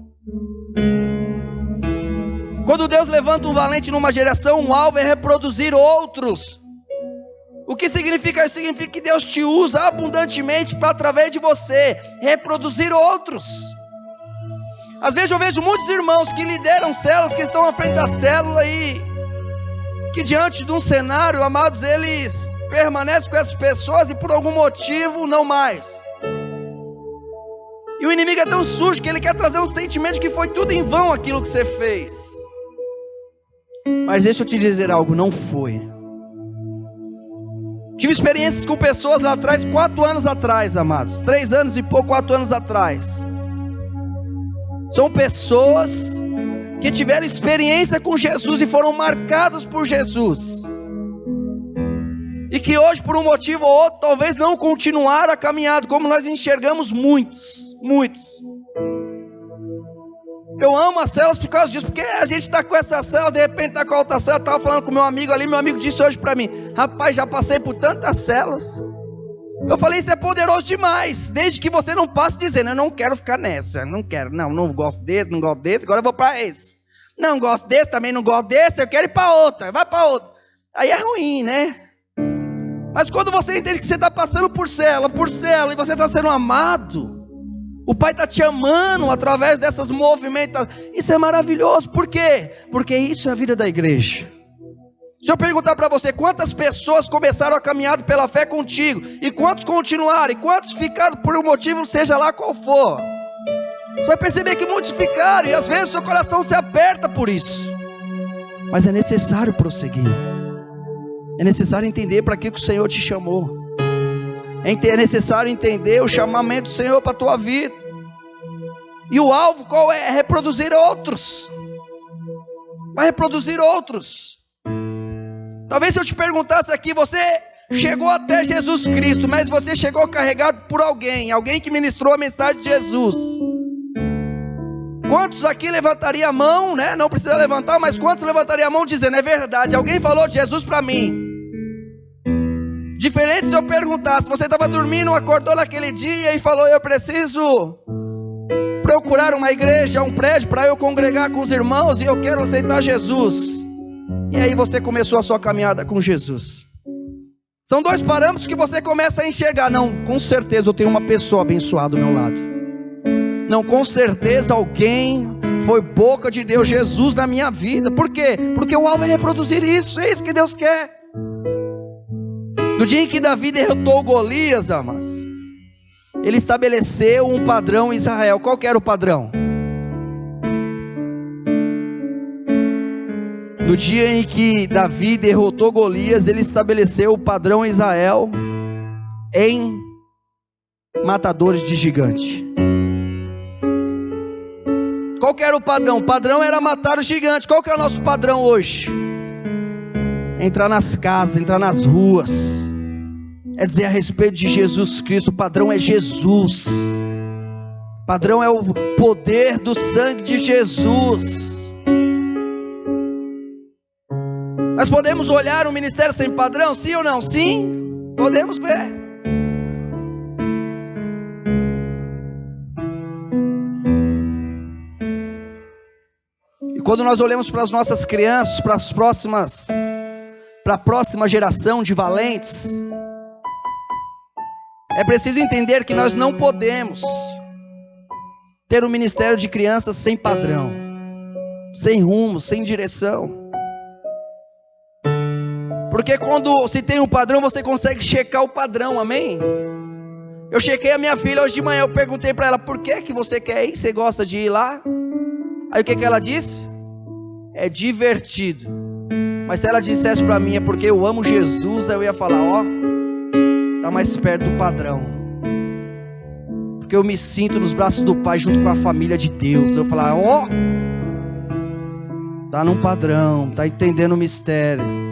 Quando Deus levanta um valente numa geração, um alvo é reproduzir outros. O que significa isso? Significa que Deus te usa abundantemente para, através de você, reproduzir outros. Às vezes eu vejo muitos irmãos que lideram células, que estão à frente da célula e que diante de um cenário, amados, eles permanecem com essas pessoas e por algum motivo não mais. E o inimigo é tão sujo que ele quer trazer um sentimento que foi tudo em vão aquilo que você fez. Mas deixa eu te dizer algo, não foi. Tive experiências com pessoas lá atrás, 4 anos atrás, amados, 3 anos e pouco, 4 anos atrás. São pessoas que tiveram experiência com Jesus e foram marcadas por Jesus. E que hoje, por um motivo ou outro, talvez não continuaram a caminhada, como nós enxergamos muitos. Eu amo as células por causa disso, porque a gente está com essa célula, de repente está com a outra célula. Estava falando com meu amigo ali, meu amigo disse hoje para mim, rapaz, já passei por tantas células. Eu falei, isso é poderoso demais, desde que você não passe dizendo, eu não quero ficar nessa, não quero, não gosto desse, agora eu vou para esse. Não gosto desse, também não gosto desse, eu quero ir para outra, vai para outra. Aí é ruim, né? Mas quando você entende que você está passando por célula, e você está sendo amado, o Pai está te amando através dessas movimentações, isso é maravilhoso. Por quê? Porque isso é a vida da igreja. Se eu perguntar para você, quantas pessoas começaram a caminhar pela fé contigo, e quantos continuaram, e quantos ficaram por um motivo, seja lá qual for, você vai perceber que muitos ficaram, e às vezes o seu coração se aperta por isso. Mas é necessário prosseguir, é necessário entender para que o Senhor te chamou, é necessário entender o chamamento do Senhor para a tua vida. E o alvo qual é? É reproduzir outros. Vai reproduzir outros. Talvez se eu te perguntasse aqui, você chegou até Jesus Cristo, mas você chegou carregado por alguém que ministrou a mensagem de Jesus. Quantos aqui levantaria a mão, né? Não precisa levantar, mas quantos levantaria a mão dizendo, é verdade, alguém falou de Jesus para mim. Diferente se eu perguntasse, você estava dormindo, acordou naquele dia e falou, eu preciso procurar uma igreja, um prédio para eu congregar com os irmãos e eu quero aceitar Jesus. E aí você começou a sua caminhada com Jesus. São dois parâmetros que você começa a enxergar. Não, com certeza eu tenho uma pessoa abençoada ao meu lado. Não, com certeza alguém foi boca de Deus, Jesus na minha vida. Por quê? Porque o alvo é reproduzir isso. É isso que Deus quer. No dia em que Davi derrotou Golias, amados, ele estabeleceu um padrão em Israel. Qual que era o padrão? No dia em que Davi derrotou Golias, ele estabeleceu o padrão em Israel em matadores de gigante. Qual que era o padrão? O padrão era matar o gigante. Qual que é o nosso padrão hoje? Entrar nas casas, entrar nas ruas, é dizer a respeito de Jesus Cristo. O padrão é Jesus. O padrão é o poder do sangue de Jesus. Nós podemos olhar um ministério sem padrão? Sim ou não? Sim, podemos ver. E quando nós olhamos para as nossas crianças, para a próxima geração de valentes, é preciso entender que nós não podemos ter um ministério de crianças sem padrão, sem rumo, sem direção. Porque quando se tem um padrão, você consegue checar o padrão, amém? Eu chequei a minha filha hoje de manhã, eu perguntei para ela, por que você quer ir? Você gosta de ir lá? Aí o que ela disse? É divertido. Mas se ela dissesse para mim, é porque eu amo Jesus, aí eu ia falar, ó, tá mais perto do padrão. Porque eu me sinto nos braços do Pai, junto com a família de Deus. Eu ia falar, ó, tá num padrão, tá entendendo o mistério.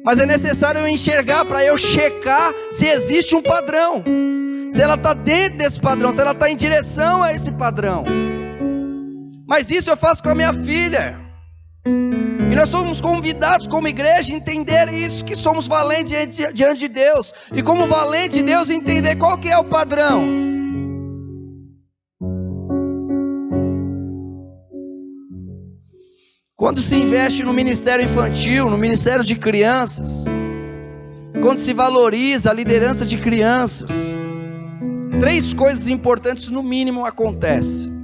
Mas é necessário eu enxergar para eu checar se existe um padrão, se ela está dentro desse padrão, se ela está em direção a esse padrão. Mas isso eu faço com a minha filha. E nós somos convidados como igreja a entender isso, que somos valentes diante de Deus. E como valente de Deus, entender qual que é o padrão. Quando se investe no ministério infantil, no ministério de crianças, quando se valoriza a liderança de crianças, 3 coisas importantes no mínimo acontecem.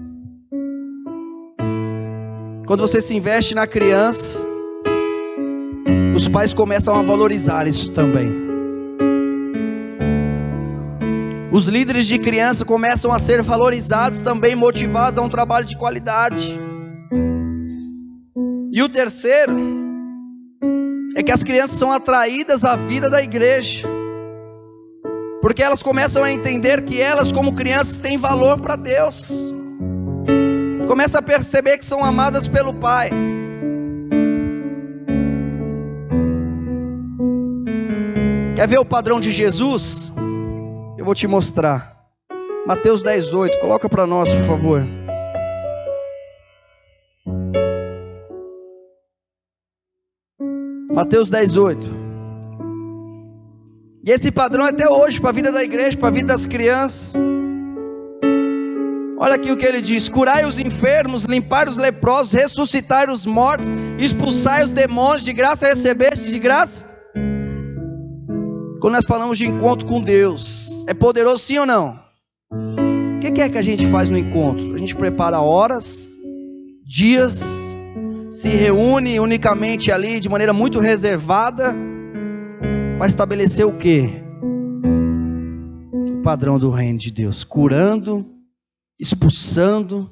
Quando você se investe na criança, os pais começam a valorizar isso também. Os líderes de criança começam a ser valorizados também, motivados a um trabalho de qualidade. E o terceiro é que as crianças são atraídas à vida da igreja, porque elas começam a entender que elas, como crianças, têm valor para Deus. Começa a perceber que são amadas pelo Pai. Quer ver o padrão de Jesus? Eu vou te mostrar. Mateus 10:8, coloca para nós, por favor. Mateus 10:8. E esse padrão é até hoje, para a vida da igreja, para a vida das crianças. Olha aqui o que ele diz: curai os enfermos, limpar os leprosos, ressuscitar os mortos, expulsar os demônios. De graça recebeste, de graça. Quando nós falamos de encontro com Deus, é poderoso sim ou não? O que é que a gente faz no encontro? A gente prepara horas, dias, se reúne unicamente ali de maneira muito reservada para estabelecer o quê? O padrão do reino de Deus, curando, expulsando,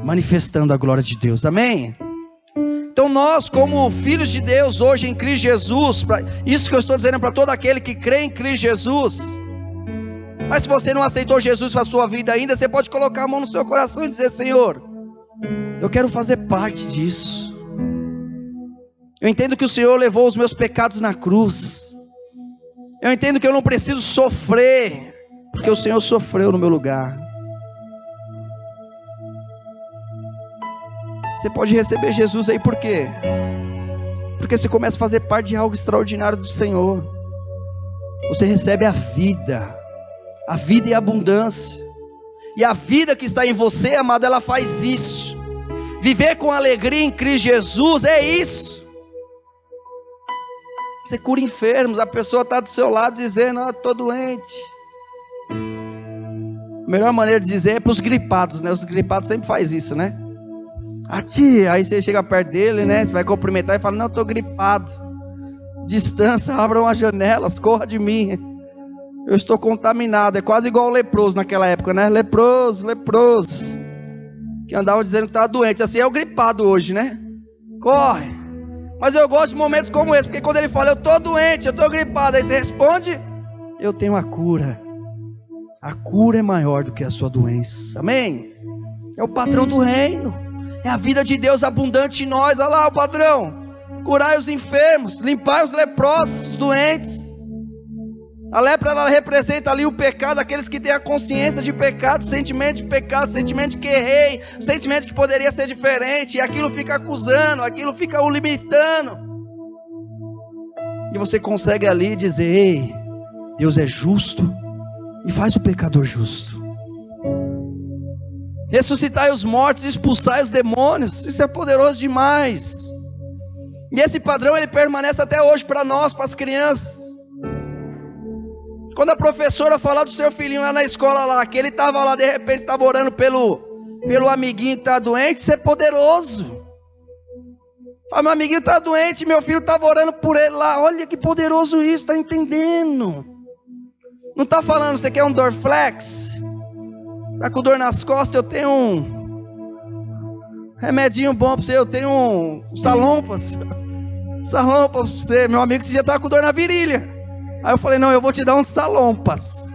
manifestando a glória de Deus, amém? Então nós, como filhos de Deus hoje em Cristo Jesus, isso que eu estou dizendo é para todo aquele que crê em Cristo Jesus. Mas se você não aceitou Jesus para a sua vida ainda, você pode colocar a mão no seu coração e dizer: Senhor, eu quero fazer parte disso. Eu entendo que o Senhor levou os meus pecados na cruz. Eu entendo que eu não preciso sofrer, porque o Senhor sofreu no meu lugar. Você pode receber Jesus aí, por quê? Porque você começa a fazer parte de algo extraordinário do Senhor. Você recebe a vida e a abundância. E a vida que está em você, amado, ela faz isso. Viver com alegria em Cristo Jesus é isso. Você cura enfermos, a pessoa está do seu lado dizendo, estou doente. A melhor maneira de dizer é para os gripados, né? Os gripados sempre fazem isso, né? Aí você chega perto dele, né? Você vai cumprimentar e fala, não, estou gripado. Distância, abram as janelas, corra de mim. Eu estou contaminado. É quase igual o leproso naquela época, né? Leproso. Que andava dizendo que estava doente. Assim é o gripado hoje, né? Corre. Mas eu gosto de momentos como esse, porque quando ele fala, eu estou doente, eu estou gripado, aí você responde, eu tenho a cura. A cura é maior do que a sua doença. Amém? É o padrão do reino. É a vida de Deus abundante em nós. Olha lá o padrão. Curai os enfermos, limpai os leprosos, os doentes. A lepra, ela representa ali o pecado, aqueles que têm a consciência de pecado, sentimento de pecado, sentimento de que errei, sentimento de que poderia ser diferente, e aquilo fica acusando, aquilo fica o limitando. E você consegue ali dizer, ei, Deus é justo e faz o pecador justo. Ressuscitai os mortos, expulsai os demônios, isso é poderoso demais. E esse padrão ele permanece até hoje para nós, para as crianças. Quando a professora falar do seu filhinho lá na escola lá, que ele estava lá, de repente estava orando pelo amiguinho que está doente, isso é poderoso. Fala, meu amiguinho está doente, meu filho estava orando por ele lá, olha que poderoso isso, está entendendo? Não está falando, você quer um Dorflex? Está com dor nas costas, eu tenho um remedinho bom para você, eu tenho um Salompas para você, meu amigo, você já estava com dor na virilha. Aí eu falei, não, eu vou te dar uns Salompas.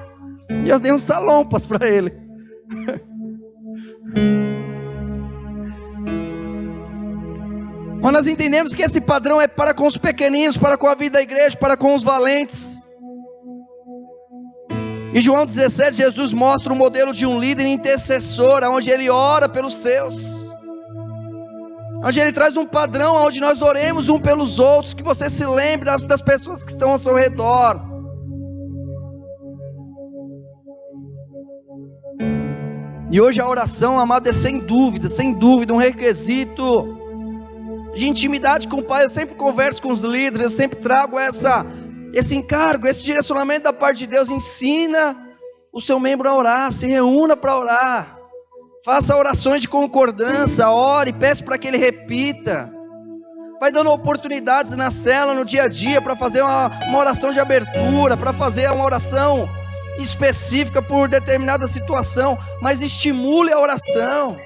E eu dei uns Salompas para ele. Mas nós entendemos que esse padrão é para com os pequeninos, para com a vida da igreja, para com os valentes. Em João 17, Jesus mostra o modelo de um líder intercessor, onde ele ora pelos seus. Onde ele traz um padrão, onde nós oremos um pelos outros, que você se lembre das pessoas que estão ao seu redor. E hoje a oração, amado, é sem dúvida um requisito de intimidade com o Pai. Eu sempre converso com os líderes, eu sempre trago esse encargo, esse direcionamento da parte de Deus. Ensina o seu membro a orar, se reúna para orar. Faça orações de concordância, ore, peça para que ele repita. Vai dando oportunidades na célula, no dia a dia, para fazer uma oração de abertura, para fazer uma oração específica por determinada situação, mas estimule a oração.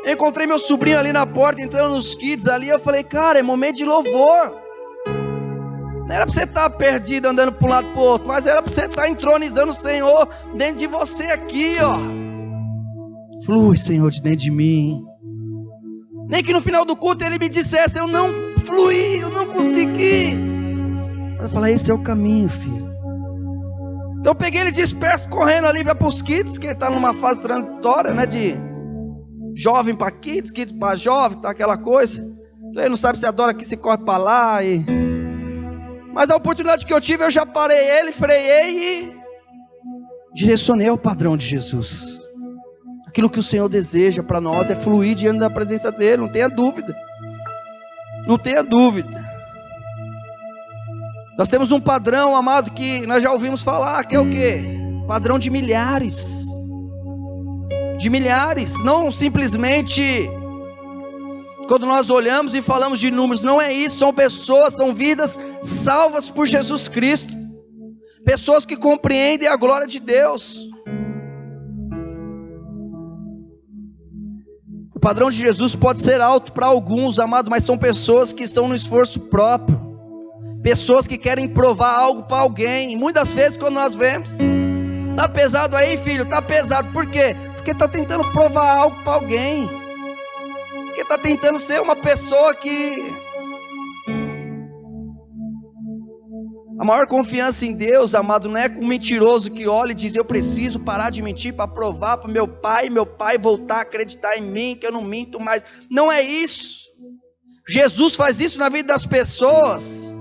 Eu encontrei meu sobrinho ali na porta, entrando nos kids ali, eu falei, cara, é momento de louvor. Não era para você estar perdido, andando para um lado para o outro, mas era para você estar entronizando o Senhor dentro de você aqui, ó. Flui, Senhor, de dentro de mim. Nem que no final do culto ele me dissesse, eu não fluí, eu não consegui. Eu falei, esse é o caminho, filho. Então eu peguei ele disperso, correndo ali para os kids, que ele está numa fase transitória, né, de jovem para kids, kids para jovem, tá aquela coisa. Então ele não sabe se adora aqui, se corre para lá. Mas a oportunidade que eu tive, eu já parei ele, freiei e direcionei ao padrão de Jesus. Aquilo que o Senhor deseja para nós é fluir diante da presença dEle, não tenha dúvida. Não tenha dúvida. Nós temos um padrão, amado, que nós já ouvimos falar, que é o quê? Padrão de milhares. De milhares, não simplesmente quando nós olhamos e falamos de números, não é isso, são pessoas, são vidas salvas por Jesus Cristo. Pessoas que compreendem a glória de Deus. O padrão de Jesus pode ser alto para alguns, amado, mas são pessoas que estão no esforço próprio. Pessoas que querem provar algo para alguém. E muitas vezes quando nós vemos, tá pesado aí, filho, tá pesado. Por quê? Porque tá tentando provar algo para alguém. Porque tá tentando ser uma pessoa que... A maior confiança em Deus, amado, não é um mentiroso que olha e diz, eu preciso parar de mentir para provar para meu pai voltar a acreditar em mim, que eu não minto mais. Não é isso. Jesus faz isso na vida das pessoas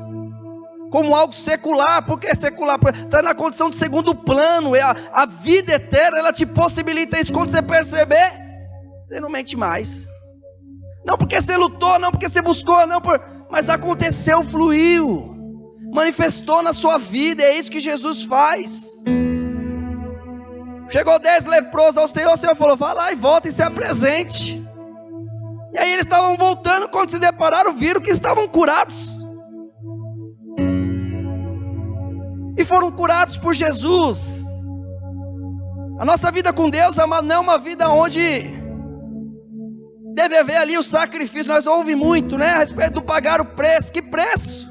como algo secular. Por que secular? Está na condição de segundo plano. A vida eterna, ela te possibilita isso. Quando você perceber, você não mente mais. Não porque você lutou, não porque você buscou, não mas aconteceu, fluiu. manifestou na sua vida. É isso que Jesus faz. Chegou 10 leprosos ao Senhor, o Senhor falou: vai lá e volta e se apresente. E aí eles estavam voltando, quando se depararam, viram que estavam curados. E foram curados por Jesus. A nossa vida com Deus, amado, não é uma vida onde deve haver ali o sacrifício. Nós ouvimos muito, né, a respeito do pagar o preço. Que preço?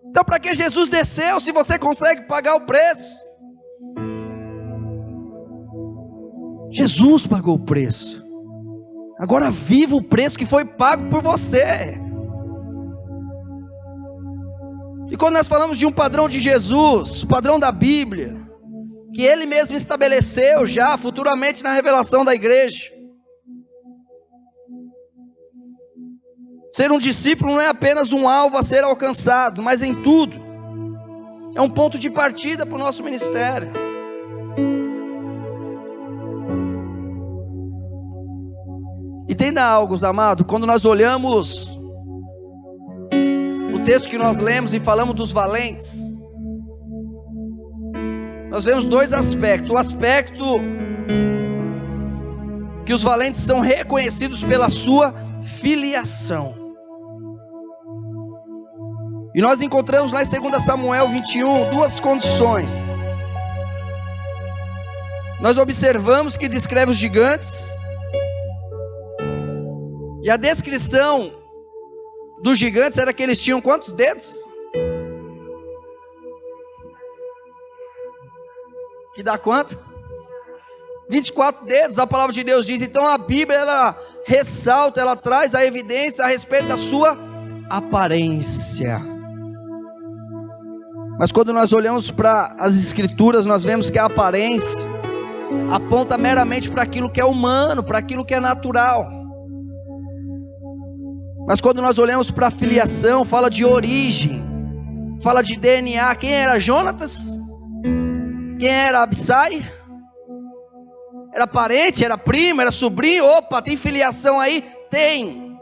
Então para que Jesus desceu, se você consegue pagar o preço? Jesus pagou o preço. Agora viva o preço que foi pago por você. E quando nós falamos de um padrão de Jesus, o padrão da Bíblia, que Ele mesmo estabeleceu já futuramente na revelação da igreja. Ser um discípulo não é apenas um alvo a ser alcançado, mas em tudo é um ponto de partida para o nosso ministério. E tem algo, amados, quando nós olhamos o texto que nós lemos e falamos dos valentes, nós vemos dois aspectos. O aspecto que os valentes são reconhecidos pela sua filiação. E nós encontramos lá em 2 Samuel 21 duas condições. Nós observamos que descreve os gigantes. E a descrição dos gigantes era que eles tinham quantos dedos? Que dá quanto? 24 dedos, a palavra de Deus diz. Então a Bíblia, ela ressalta, ela traz a evidência a respeito da sua aparência. Mas quando nós olhamos para as Escrituras, nós vemos que a aparência aponta meramente para aquilo que é humano, para aquilo que é natural. Mas quando nós olhamos para a filiação, fala de origem, fala de DNA. Quem era Jonatas? Quem era Abissai? Era parente, era primo, era sobrinho? Opa, tem filiação aí? Tem.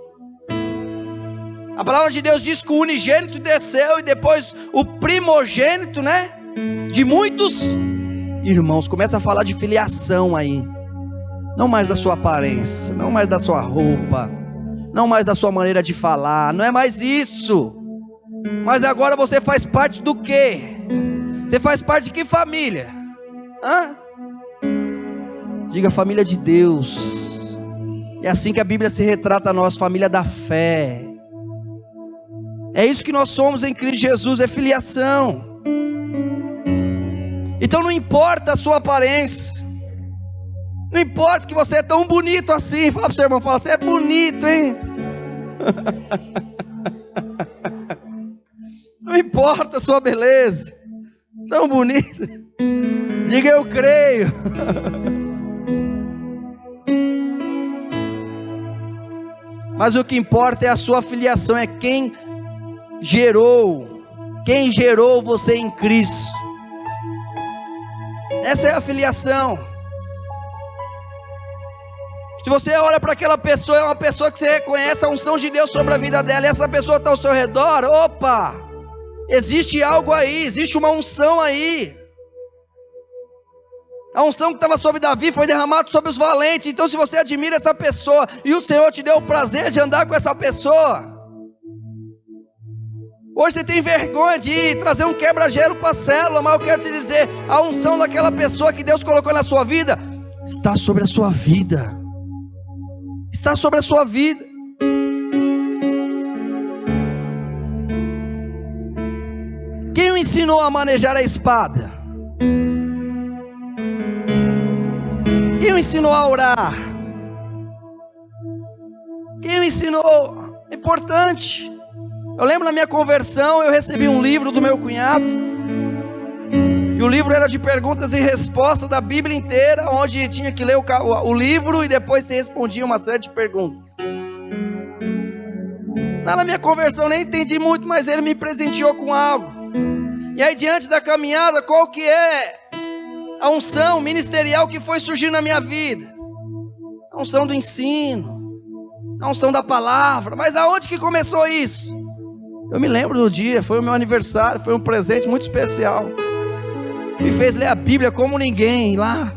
A palavra de Deus diz que o unigênito desceu e depois o primogênito, né? De muitos irmãos. Começa a falar de filiação aí. Não mais da sua aparência, não mais da sua roupa, não mais da sua maneira de falar, não é mais isso. Mas agora você faz parte do quê? Você faz parte de que família? Hã? Diga: família de Deus. É assim que a Bíblia se retrata a nós, família da fé. É isso que nós somos em Cristo Jesus, é filiação. Então não importa a sua aparência, não importa que você é tão bonito assim. Fala para o seu irmão, fala: você é bonito, hein? Não importa a sua beleza, tão bonita. Diga: eu creio. Mas o que importa é a sua filiação, é quem gerou você em Cristo. Essa é a filiação. Se você olha para aquela pessoa, é uma pessoa que você reconhece a unção de Deus sobre a vida dela, e essa pessoa está ao seu redor, opa, existe algo aí, existe uma unção aí. A unção que estava sobre Davi foi derramada sobre os valentes. Então se você admira essa pessoa, e o Senhor te deu o prazer de andar com essa pessoa, hoje você tem vergonha de ir trazer um quebra-gelo para a célula, mas eu quero te dizer, a unção daquela pessoa que Deus colocou na sua vida, está sobre a sua vida. Está sobre a sua vida. Quem o ensinou a manejar a espada? Quem o ensinou a orar? Quem o ensinou? É importante. Eu lembro na minha conversão, eu recebi um livro do meu cunhado, e o livro era de perguntas e respostas da Bíblia inteira, onde tinha que ler o livro e depois se respondia uma série de perguntas. Na minha conversão eu nem entendi muito, mas ele me presenteou com algo. E aí, diante da caminhada, qual que é a unção ministerial que foi surgindo na minha vida? A unção do ensino, a unção da palavra. Mas aonde que começou isso? Eu me lembro do dia, foi o meu aniversário, foi um presente muito especial. Me fez ler a Bíblia como ninguém lá.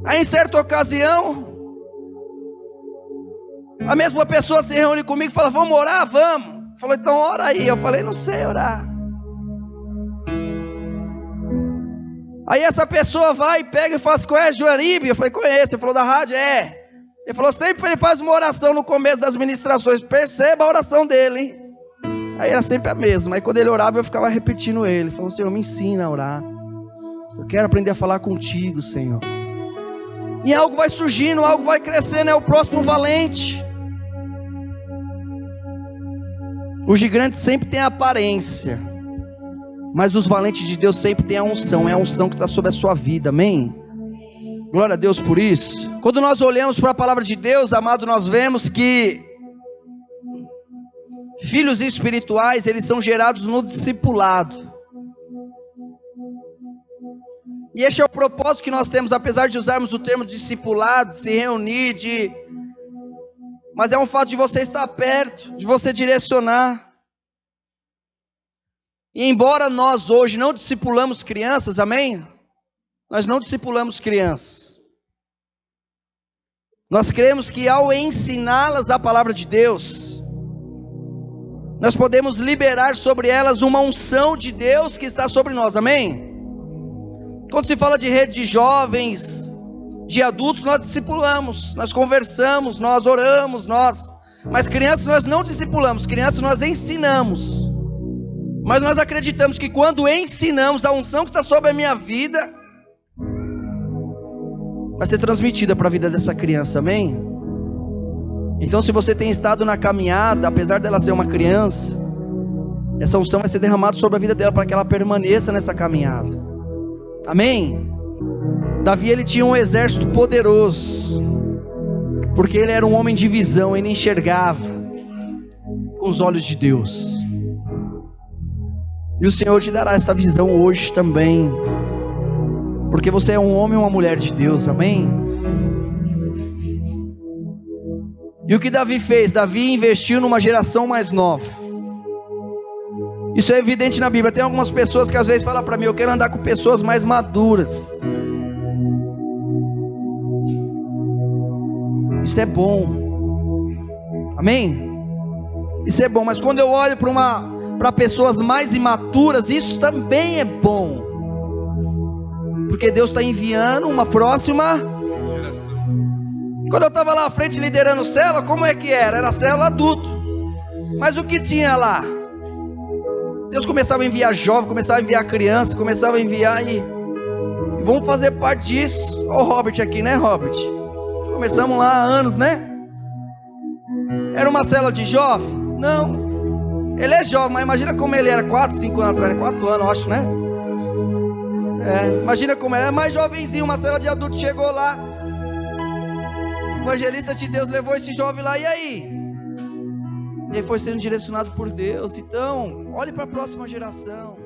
Aí em certa ocasião, a mesma pessoa se reúne comigo e fala: vamos orar? Vamos. Falou: então ora aí. Eu falei: não sei orar. Aí essa pessoa vai e pega e fala assim: conhece Joaribe? Eu falei: conheço. Ele falou: da rádio? É. Ele falou: sempre ele faz uma oração no começo das ministrações. Perceba a oração dele, hein? Aí era sempre a mesma. Aí quando ele orava eu ficava repetindo ele. Ele falou: Senhor, me ensina a orar. Eu quero aprender a falar contigo, Senhor. E algo vai surgindo, algo vai crescendo. É o próximo valente. O gigante sempre tem a aparência, mas os valentes de Deus sempre tem a unção. É a unção que está sobre a sua vida, amém? Glória a Deus por isso. Quando nós olhamos para a palavra de Deus, amado, nós vemos que filhos espirituais, eles são gerados no discipulado. E este é o propósito que nós temos, apesar de usarmos o termo discipulado, se reunir, mas é um fato de você estar perto, de você direcionar. E embora nós hoje não discipulamos crianças, amém? Nós não discipulamos crianças. Nós cremos que ao ensiná-las a palavra de Deus, nós podemos liberar sobre elas uma unção de Deus que está sobre nós, amém? Quando se fala de rede de jovens, de adultos, nós discipulamos, nós conversamos, nós oramos, mas crianças nós não discipulamos, crianças nós ensinamos. Mas nós acreditamos que quando ensinamos, a unção que está sobre a minha vida vai ser transmitida para a vida dessa criança, amém? Então se você tem estado na caminhada, apesar dela ser uma criança, essa unção vai ser derramada sobre a vida dela para que ela permaneça nessa caminhada, amém? Davi, ele tinha um exército poderoso, porque ele era um homem de visão, ele enxergava com os olhos de Deus. E o Senhor te dará essa visão hoje também, porque você é um homem ou uma mulher de Deus, amém? E o que Davi fez? Davi investiu numa geração mais nova. Isso é evidente na Bíblia. Tem algumas pessoas que às vezes falam para mim: eu quero andar com pessoas mais maduras. Isso é bom, amém? Isso é bom, mas quando eu olho para pessoas mais imaturas, isso também é bom, porque Deus está enviando uma próxima geração. Quando eu estava lá à frente liderando célula, como é que era? Era célula adulto, mas o que tinha lá? Deus começava a enviar jovem, começava a enviar criança, começava a enviar e vamos fazer parte disso. Olha o Robert aqui, né, Robert? Começamos lá há anos, né? Era uma célula de jovem? Não. Ele é jovem, mas imagina como ele era 4, 5 anos atrás, 4 anos, eu acho, né? Imagina como ele era mais jovenzinho. Uma célula de adultos chegou lá, o evangelista de Deus levou esse jovem lá, e aí? Ele foi sendo direcionado por Deus. Então, olhe para a próxima geração.